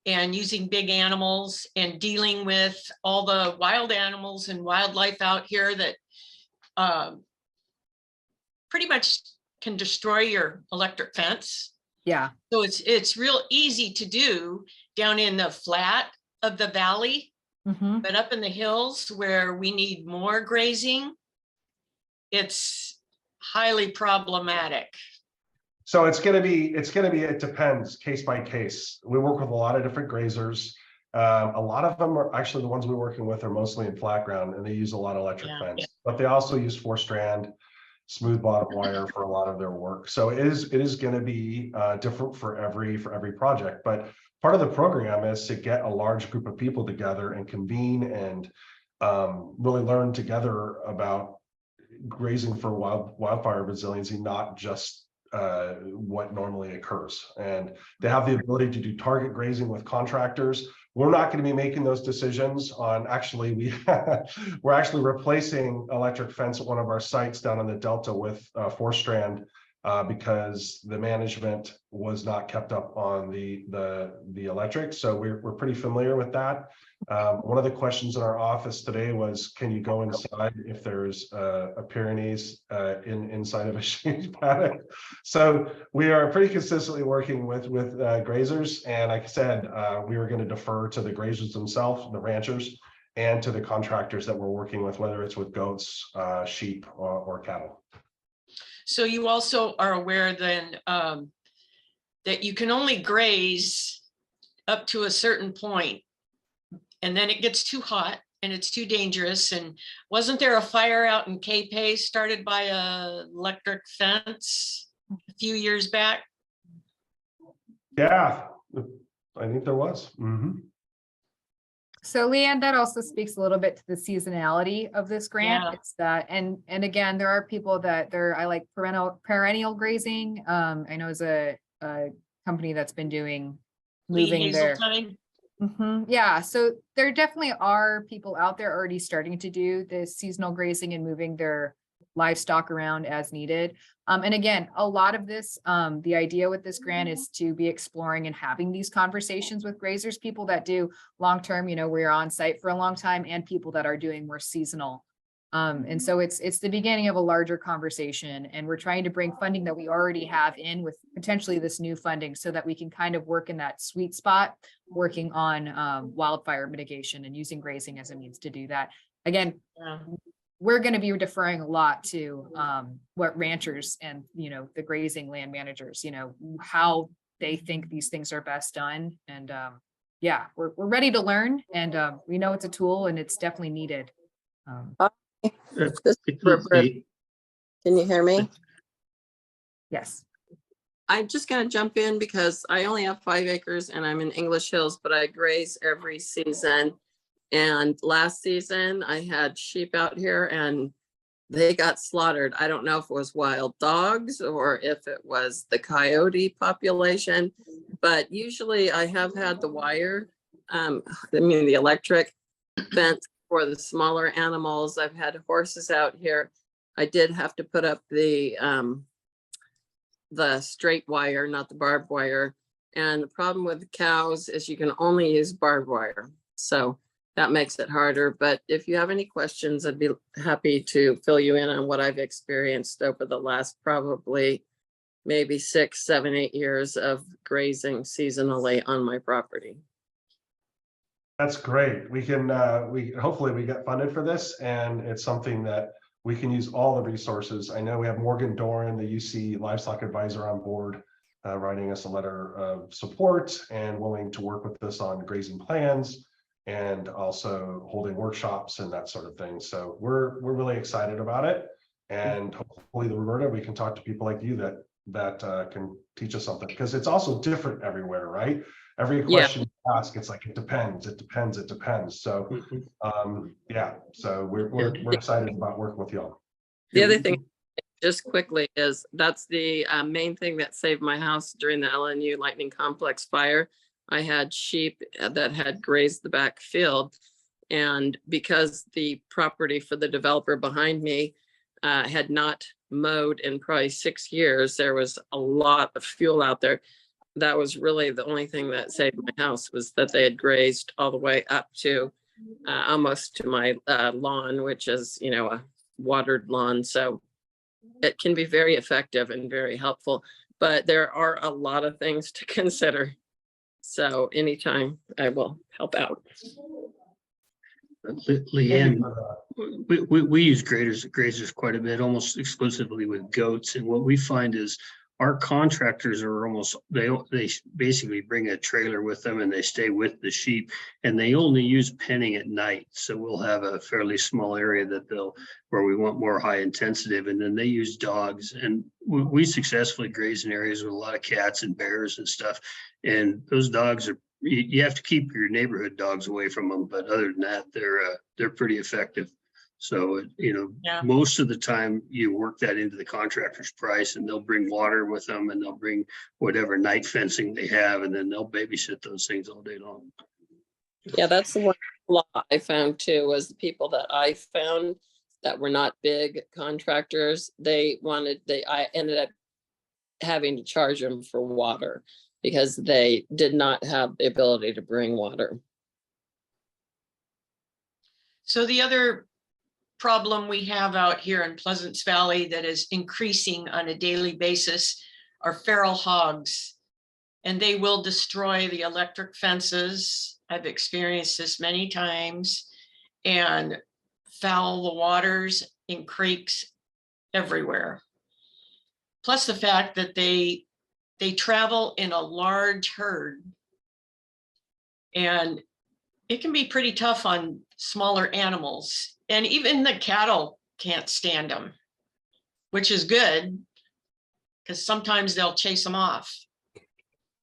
and using big animals and dealing with all the wild animals and wildlife out here that pretty much can destroy your electric fence. Yeah. So it's real easy to do down in the flat of the valley, Mhm. but up in the hills where we need more grazing, it's highly problematic. So it depends case by case. We work with a lot of different grazers. A lot of them are actually the ones we're working with are mostly in flat ground, and they use a lot of electric Yeah. fence, but they also use 4-strand smooth bottom wire for a lot of their work. So it is going to be different for every project. But part of the program is to get a large group of people together and convene and really learn together about grazing for wildfire resiliency, not just what normally occurs. And they have the ability to do target grazing with contractors. We're not going to be making those decisions on, actually, we're actually replacing electric fence at one of our sites down in the Delta with 4-strand because the management was not kept up on the electric. So we're pretty familiar with that. One of the questions in our office today was, can you go inside if there's a Pyrenees inside of a sheep paddock? So we are pretty consistently working with grazers, and like I said, we were going to defer to the grazers themselves, the ranchers, and to the contractors that we're working with, whether it's with goats, sheep, or cattle. So you also are aware then that you can only graze up to a certain point, and then it gets too hot and it's too dangerous. And wasn't there a fire out in Cape started by a electric fence a few years back? Yeah, I think there was. So Leanne, that also speaks a little bit to the seasonality of this grant. Yeah. It's that, and again, there are people that I like perennial grazing. I know is a company that's been doing Lee moving their. Hazeltine? Yeah, so there definitely are people out there already starting to do this seasonal grazing and moving their livestock around as needed. And again, a lot of this, the idea with this grant is to be exploring and having these conversations with grazers, people that do long-term, you know, where you're on site for a long time, and people that are doing more seasonal. And so it's the beginning of a larger conversation, and we're trying to bring funding that we already have in with potentially this new funding so that we can kind of work in that sweet spot, working on wildfire mitigation and using grazing as a means to do that. Again, Yeah. we're going to be deferring a lot to what ranchers and, you know, the grazing land managers, you know, how they think these things are best done. And yeah, we're ready to learn, and we know it's a tool and it's definitely needed. This is Brooke. Can you hear me? Yes. I'm just gonna jump in because I only have 5 acres and I'm in English Hills, but I graze every season. And last season I had sheep out here and they got slaughtered. I don't know if it was wild dogs or if it was the coyote population, but usually I have had the wire, the electric fence for the smaller animals. I've had horses out here. I did have to put up the straight wire, not the barbed wire. And the problem with the cows is you can only use barbed wire. So that makes it harder. But if you have any questions, I'd be happy to fill you in on what I've experienced over the last probably maybe 6, 7, 8 years of grazing seasonally on my property. That's great. We can, hopefully we get funded for this, and it's something that we can use all the resources. I know we have Morgan Doran, the UC livestock advisor, on board, writing us a letter of support and willing to work with us on grazing plans and also holding workshops and that sort of thing. So we're really excited about it. And hopefully, Roberta, we can talk to people like you that can teach us something, because it's also different everywhere, right? Every question you ask, it's like, it depends. So yeah, so we're excited about working with y'all. The other thing, just quickly, is that's the main thing that saved my house during the LNU Lightning Complex fire. I had sheep that had grazed the back field, and because the property for the developer behind me had not mowed in probably 6 years, there was a lot of fuel out there. That was really the only thing that saved my house, was that they had grazed all the way up to almost to my lawn, which is, a watered lawn. So it can be very effective and very helpful, but there are a lot of things to consider. So anytime I will help out. Leanne, we use grazers quite a bit, almost exclusively with goats. And what we find is our contractors are they basically bring a trailer with them and they stay with the sheep, and they only use penning at night. So we'll have a fairly small area where we want more high intensive, and then they use dogs. And we successfully graze in areas with a lot of cats and bears and stuff. And those dogs you have to keep your neighborhood dogs away from them, but other than that, they're pretty effective. So, most of the time you work that into the contractor's price, and they'll bring water with them, and they'll bring whatever night fencing they have, and then they'll babysit those things all day long. Yeah, that's the one flaw I found too, was the people that I found that were not big contractors. I ended up having to charge them for water because they did not have the ability to bring water. So the other problem we have out here in Pleasance Valley that is increasing on a daily basis are feral hogs, and they will destroy the electric fences. I've experienced this many times, and foul the waters in creeks everywhere. Plus the fact that they travel in a large herd, and it can be pretty tough on smaller animals. And even the cattle can't stand them, which is good, because sometimes they'll chase them off.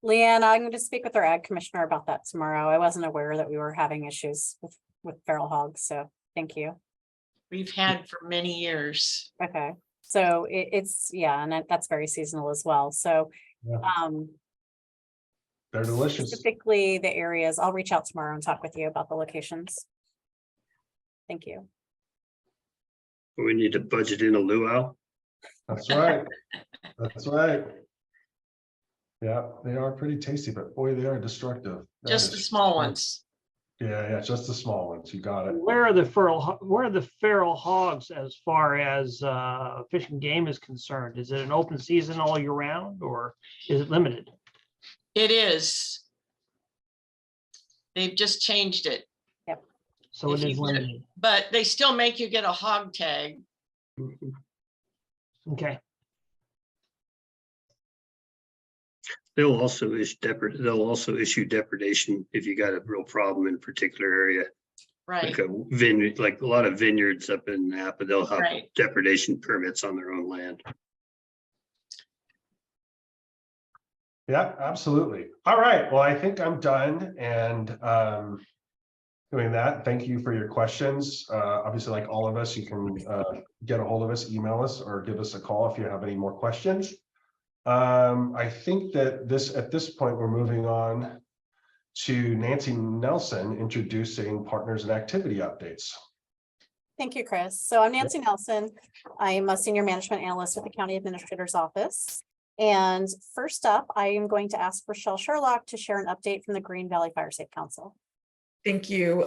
Leanne, I'm going to speak with our ag commissioner about that tomorrow. I wasn't aware that we were having issues with feral hogs, so thank you. We've had for many years. Okay, so it's and that's very seasonal as well. So they're delicious. Specifically the areas, I'll reach out tomorrow and talk with you about the locations. Thank you. We need to budget in a luau. That's right. That's right. Yeah, they are pretty tasty, but boy, they are destructive. Just the small ones. Yeah, just the small ones. You got it. Where are the feral hogs as far as Fish and Game is concerned? Is it an open season all year round, or is it limited? It is. They've just changed it. Yep. So it is limited. But they still make you get a hog tag. Okay. They'll also issue depredation if you got a real problem in a particular area. Right. Like a vineyard, like a lot of vineyards up in Napa, they'll have Right. depredation permits on their own land. Yeah, absolutely. All right. Well, I think I'm done and doing that. Thank you for your questions. Obviously, like all of us, you can get a hold of us, email us, or give us a call if you have any more questions. I think that at this point, we're moving on to Nancy Nelson introducing partners and activity updates. Thank you, Chris. So I'm Nancy Nelson. I'm a senior management analyst at the County Administrator's Office. And first up, I am going to ask Rochelle Sherlock to share an update from the Green Valley Fire Safe Council. Thank you.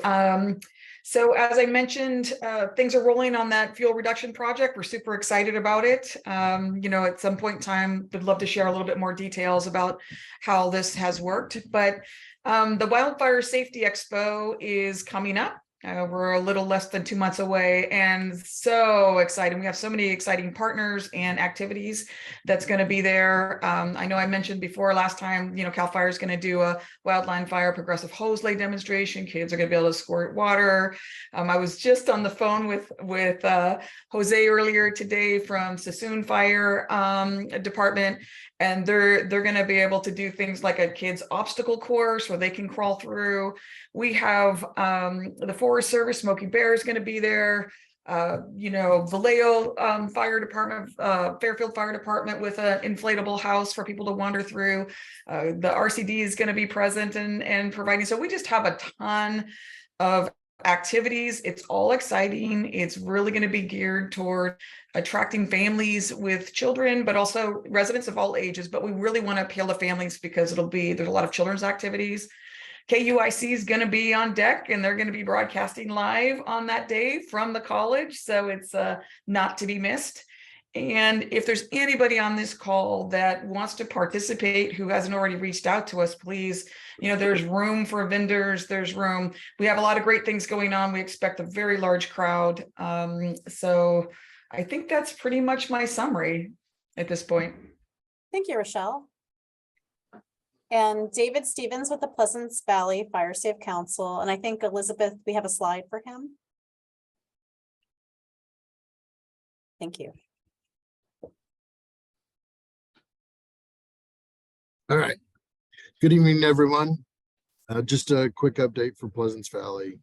So as I mentioned, things are rolling on that fuel reduction project. We're super excited about it. At some point in time, would love to share a little bit more details about how this has worked. But the Wildfire Safety Expo is coming up. We're a little less than 2 months away and so exciting. We have so many exciting partners and activities that's going to be there. I know I mentioned before last time, CAL FIRE is going to do a wildland fire progressive hose lay demonstration. Kids are going to be able to squirt water. I was just on the phone with Jose earlier today from Sassoon Fire Department. And they're going to be able to do things like a kids obstacle course where they can crawl through. We have the Forest Service, Smoky Bear is going to be there. Vallejo Fire Department, Fairfield Fire Department with an inflatable house for people to wander through. The RCD is going to be present and providing. So we just have a ton of activities. It's all exciting. It's really going to be geared toward attracting families with children, but also residents of all ages. But we really want to appeal to families because there's a lot of children's activities. KUIC is going to be on deck and they're going to be broadcasting live on that day from the college. So it's not to be missed. And if there's anybody on this call that wants to participate who hasn't already reached out to us, please, there's room for vendors, there's room. We have a lot of great things going on. We expect a very large crowd. So I think that's pretty much my summary at this point. Thank you, Rochelle. And David Stevens with the Pleasance Valley Fire Safe Council. And I think Elizabeth, we have a slide for him. Thank you. All right. Good evening, everyone. Just a quick update for Pleasance Valley.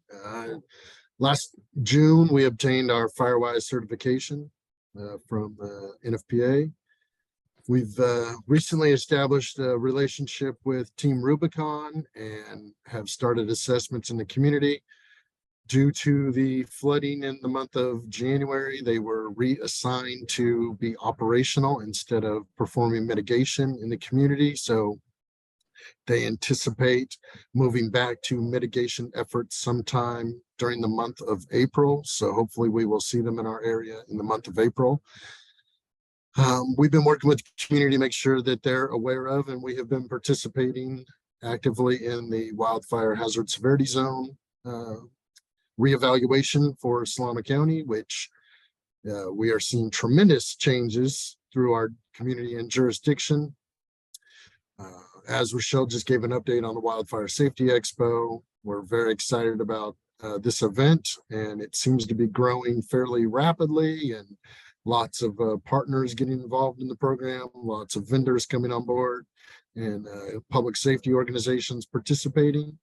Last June, we obtained our FireWise certification from NFPA. We've recently established a relationship with Team Rubicon and have started assessments in the community. Due to the flooding in the month of January, they were reassigned to be operational instead of performing mitigation in the community. So they anticipate moving back to mitigation efforts sometime during the month of April. So hopefully we will see them in our area in the month of April. We've been working with the community to make sure that they're aware of, and we have been participating actively in the wildfire hazard severity zone reevaluation for Solano County, which we are seeing tremendous changes through our community and jurisdiction. As Rochelle just gave an update on the Wildfire Safety Expo, we're very excited about this event, and it seems to be growing fairly rapidly, and lots of partners getting involved in the program, lots of vendors coming on board, and public safety organizations participating.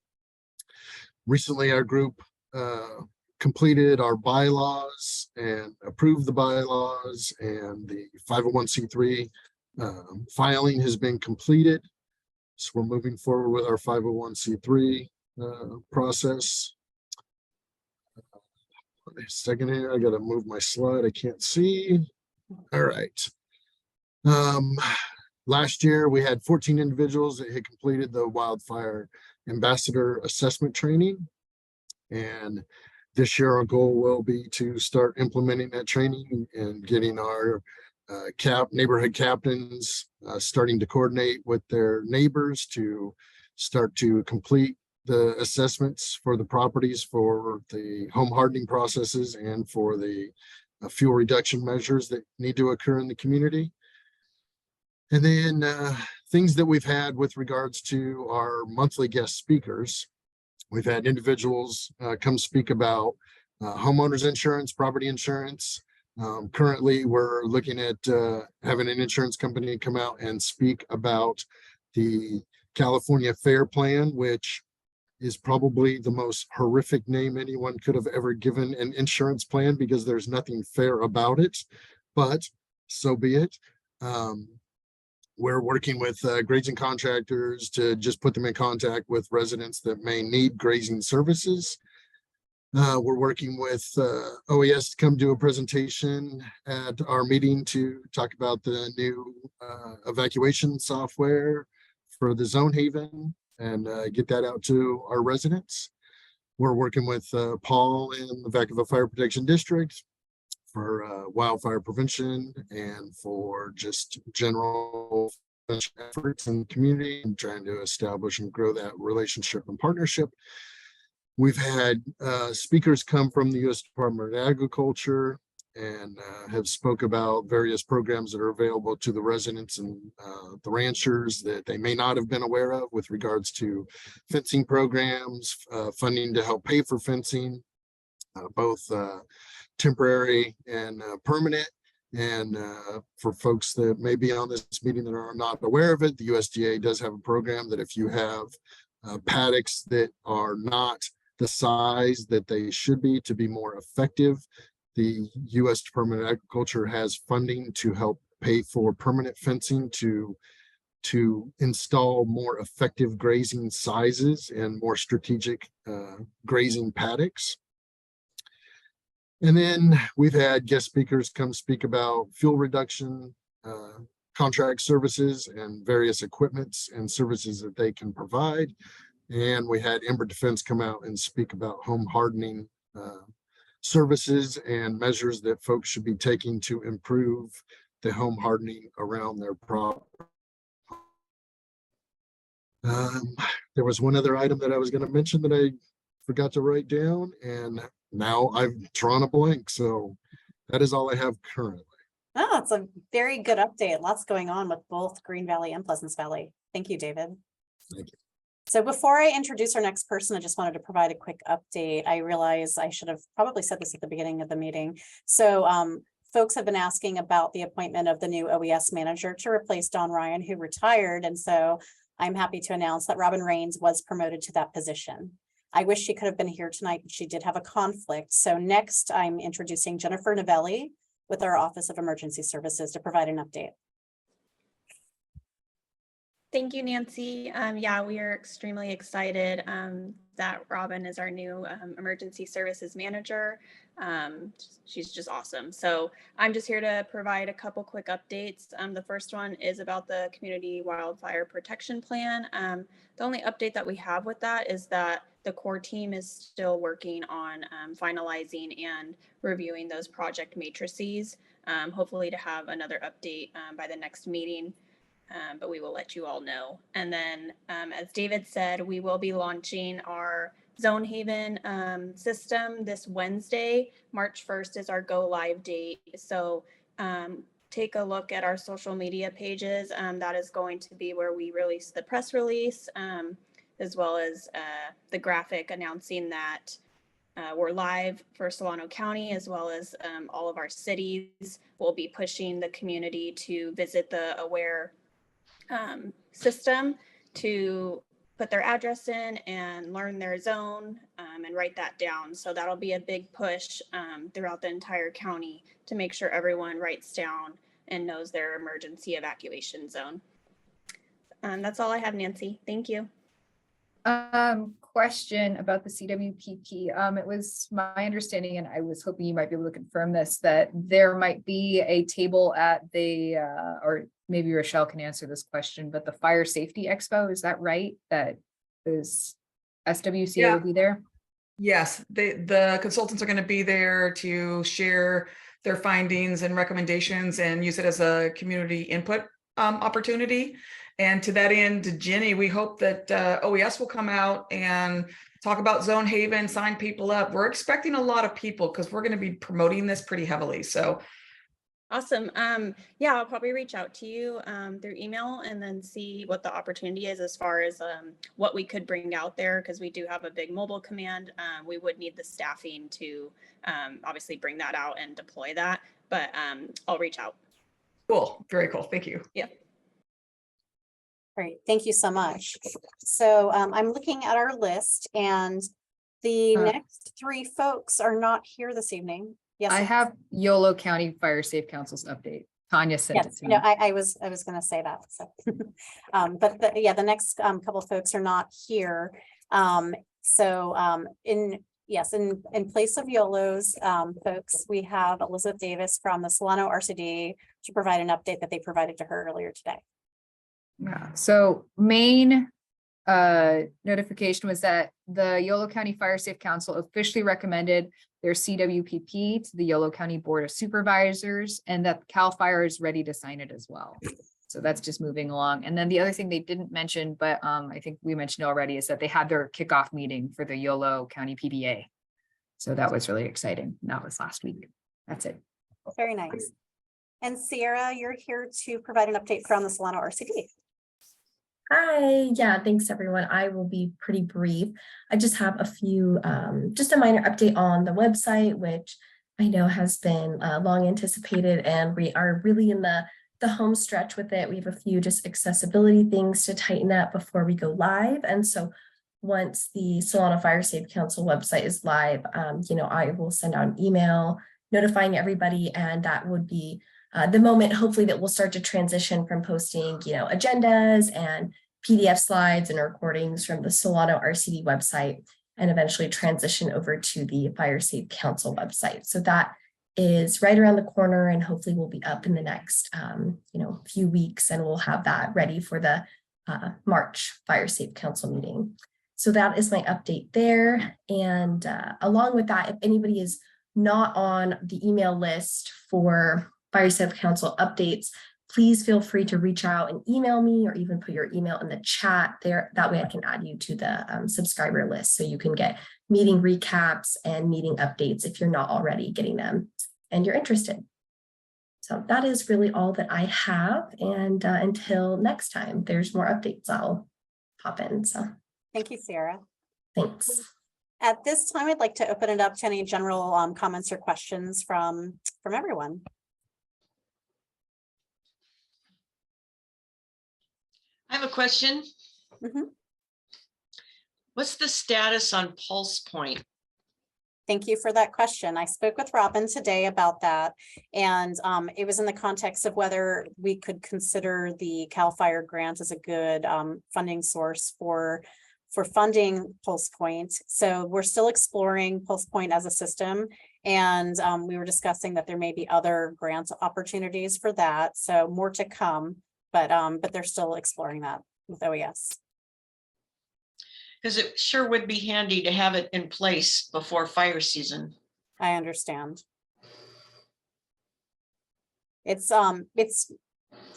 Recently, our group completed our bylaws and approved the bylaws, and the 501c3 filing has been completed. So we're moving forward with our 501c3 process. Wait a second here, I got to move my slide. I can't see. All right. Last year, we had 14 individuals that had completed the wildfire ambassador assessment training. And this year, our goal will be to start implementing that training and getting our neighborhood captains starting to coordinate with their neighbors to start to complete the assessments for the properties for the home hardening processes and for the fuel reduction measures that need to occur in the community. And then things that we've had with regards to our monthly guest speakers. We've had individuals come speak about homeowners insurance, property insurance. Currently, we're looking at having an insurance company come out and speak about the California Fair Plan, which is probably the most horrific name anyone could have ever given an insurance plan because there's nothing fair about it, but so be it. We're working with grazing contractors to just put them in contact with residents that may need grazing services. We're working with OES to come do a presentation at our meeting to talk about the new evacuation software for the Zone Haven and get that out to our residents. We're working with Paul in the Vancouver Fire Protection District for wildfire prevention and for just general efforts in the community and trying to establish and grow that relationship and partnership. We've had speakers come from the U.S. Department of Agriculture and have spoke about various programs that are available to the residents and the ranchers that they may not have been aware of with regards to fencing programs, funding to help pay for fencing, both temporary and permanent. And for folks that may be on this meeting that are not aware of it, the USDA does have a program that if you have paddocks that are not the size that they should be to be more effective, the U.S. Department of Agriculture has funding to help pay for permanent fencing to install more effective grazing sizes and more strategic grazing paddocks. And then we've had guest speakers come speak about fuel reduction, contract services, and various equipments and services that they can provide. And we had Ember Defense come out and speak about home hardening services and measures that folks should be taking to improve the home hardening around their property. There was one other item that I was going to mention that I forgot to write down, and now I've drawn a blank. So that is all I have currently. Oh, it's a very good update. Lots going on with both Green Valley and Pleasance Valley. Thank you, David. Thank you. So before I introduce our next person, I just wanted to provide a quick update. I realize I should have probably said this at the beginning of the meeting. So folks have been asking about the appointment of the new OES manager to replace Don Ryan, who retired. And so I'm happy to announce that Robin Rains was promoted to that position. I wish she could have been here tonight, but she did have a conflict. So next I'm introducing Jennifer Novelli with our Office of Emergency Services to provide an update. Thank you, Nancy. Yeah, we are extremely excited that Robin is our new emergency services manager. She's just awesome. So I'm just here to provide a couple quick updates. The first one is about the Community Wildfire Protection Plan. The only update that we have with that is that the core team is still working on finalizing and reviewing those project matrices, hopefully to have another update by the next meeting. But we will let you all know. And then, as David said, we will be launching our Zone Haven system this Wednesday. March 1st is our go live date. So take a look at our social media pages. That is going to be where we release the press release, as well as the graphic announcing that we're live for Solano County, as well as all of our cities. We'll be pushing the community to visit the Aware system to put their address in and learn their zone and write that down. So that'll be a big push throughout the entire county to make sure everyone writes down and knows their emergency evacuation zone. That's all I have, Nancy. Thank you. Question about the CWPP. It was my understanding, and I was hoping you might be able to confirm this, that there might be a table at the, or maybe Rochelle can answer this question, but the Fire Safety Expo, is that right? That is SWCA will be there? Yes, the consultants are going to be there to share their findings and recommendations and use it as a community input opportunity. And to that end, Jenny, we hope that OES will come out and talk about Zone Haven, sign people up. We're expecting a lot of people because we're going to be promoting this pretty heavily. So awesome. Yeah, I'll probably reach out to you through email and then see what the opportunity is as far as what we could bring out there, because we do have a big mobile command. We would need the staffing to obviously bring that out and deploy that, but I'll reach out. cool. Very cool. Thank you. Yeah. Great, thank you so much. So I'm looking at our list and the next three folks are not here this evening. Yes. I have Yolo County Fire Safe Council's update. Tanya sent it Yes, to no, me. I was gonna say that, so. But the next couple folks are not here. In place of Yolo's folks, we have Elizabeth Davis from the Solano RCD to provide an update that they provided to her earlier today. Yeah, so main notification was that the Yolo County Fire Safe Council officially recommended their CWPP to the Yolo County Board of Supervisors, and that CAL FIRE is ready to sign it as well. So that's just moving along. And then the other thing they didn't mention, but I think we mentioned already, is that they had their kickoff meeting for the Yolo County PBA. So that was really exciting. That was last week. That's it. Very nice. And Sierra, you're here to provide an update from the Solano RCD. Hi, yeah, thanks everyone. I will be pretty brief. I just have a few, just a minor update on the website, which I know has been long anticipated, and we are really in the home stretch with it. We have a few just accessibility things to tighten up before we go live. And so once the Solano Fire Safe Council website is live, I will send out an email notifying everybody, and that would be the moment, hopefully, that we'll start to transition from posting, agendas and PDF slides and recordings from the Solano RCD website, and eventually transition over to the Fire Safe Council website. So that is right around the corner, and hopefully will be up in the next, few weeks, and we'll have that ready for the March Fire Safe Council meeting. So that is my update there. And along with that, if anybody is not on the email list for Fire Safe Council updates, please feel free to reach out and email me, or even put your email in the chat there. That way I can add you to the subscriber list, so you can get meeting recaps and meeting updates if you're not already getting them and you're interested. So that is really all that I have. And until next time, there's more updates I'll pop in. So Thank you, Sarah. thanks. At this time, I'd like to open it up to any general comments or questions from everyone. I have a question. Mhm. What's the status on Pulse Point? Thank you for that question. I spoke with Robin today about that, and it was in the context of whether we could consider the CAL FIRE grant as a good funding source for funding Pulse Point. So we're still exploring Pulse Point as a system, and we were discussing that there may be other grant opportunities for that. So more to come, but they're still exploring that with OES. Because it sure would be handy to have it in place before fire season. I understand. It's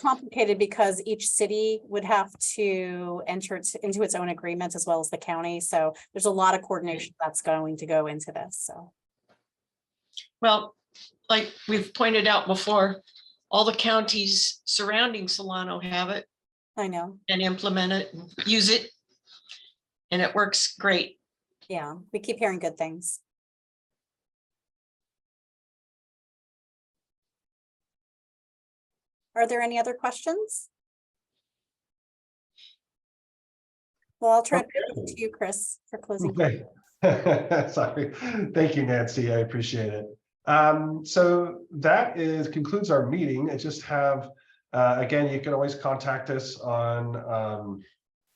complicated because each city would have to enter into its own agreement, as well as the county. So there's a lot of coordination that's going to go into this. So, Well, like we've pointed out before, all the counties surrounding Solano have it I know. and implement it, and use it, and it works great. Yeah, we keep hearing good things. Are there any other questions? Well, I'll turn it over to you, Chris, for closing. Okay. Sorry. Thank you, Nancy. I appreciate it. So that concludes our meeting. I just have, again, you can always contact us on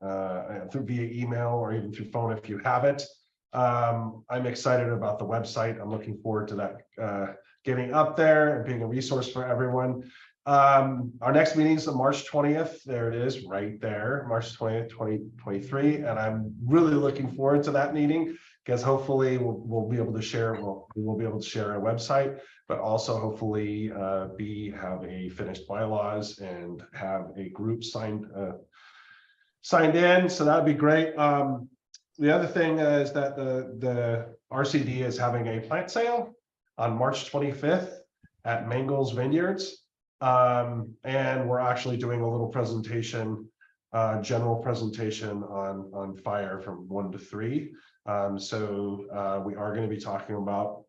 via email or even through phone if you have it. I'm excited about the website. I'm looking forward to that getting up there and being a resource for everyone. Our next meeting is on March 20th. There it is right there, March 20th, 2023. And I'm really looking forward to that meeting, because hopefully we'll be able to share, we will be able to share our website, but also hopefully have a finished bylaws and have a group signed in. So that'd be great. The other thing is that the RCD is having a plant sale on March 25th at Mangles Vineyards. And we're actually doing a little presentation, general presentation on fire from 1 to 3. So we are going to be talking about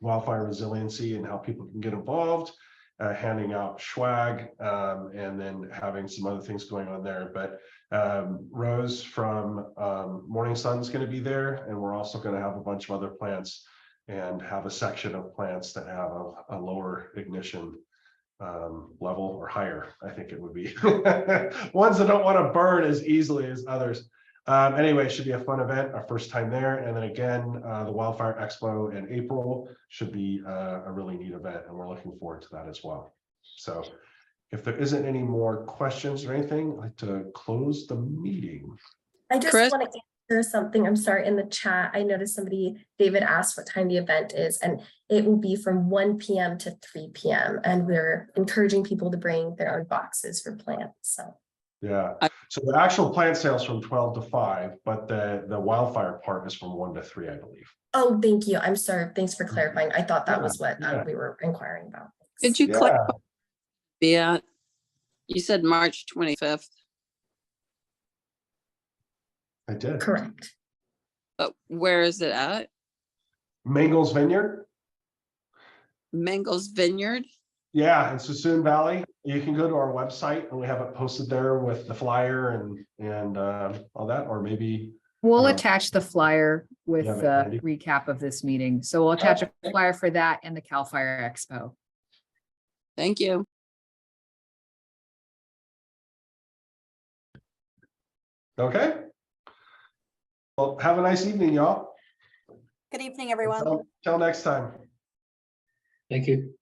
wildfire resiliency and how people can get involved. handing out swag, and then having some other things going on there. But Rose from Morning Sun is going to be there, and we're also going to have a bunch of other plants and have a section of plants that have a lower ignition level or higher. I think it would be ones that don't want to burn as easily as others. Anyway, it should be a fun event, our first time there. And then again, the Wildfire Expo in April should be a really neat event, and we're looking forward to that as well. So if there isn't any more questions or anything, I'd like to close the meeting. I just Chris? want to answer something. I'm sorry, in the chat, I noticed David asked what time the event is, and it will be from 1 p.m. to 3 p.m. And we're encouraging people to bring their own boxes for plants. So Yeah, so the actual plant sales from 12 to 5, but the wildfire part is from 1 to 3, I believe. oh, thank you. I'm sorry. Thanks for clarifying. I thought that Yeah, was what yeah. we were inquiring about. Could you Yeah, clarify? Yeah, you said March 25th, I did. Correct. but where is it at? Mangles Vineyard. Mangles Vineyard? Yeah, in Suisun Valley. You can go to our website and we have it posted there with the flyer and all that, or maybe. We'll Um, attach the flyer with have it the handy? recap of this meeting. So we'll attach a flyer for that and the Cal Fire Expo. Thank you. Okay. Well, have a nice evening, y'all. Good evening, everyone. Till next time. Thank you.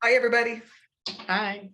Hi, everybody. Hi.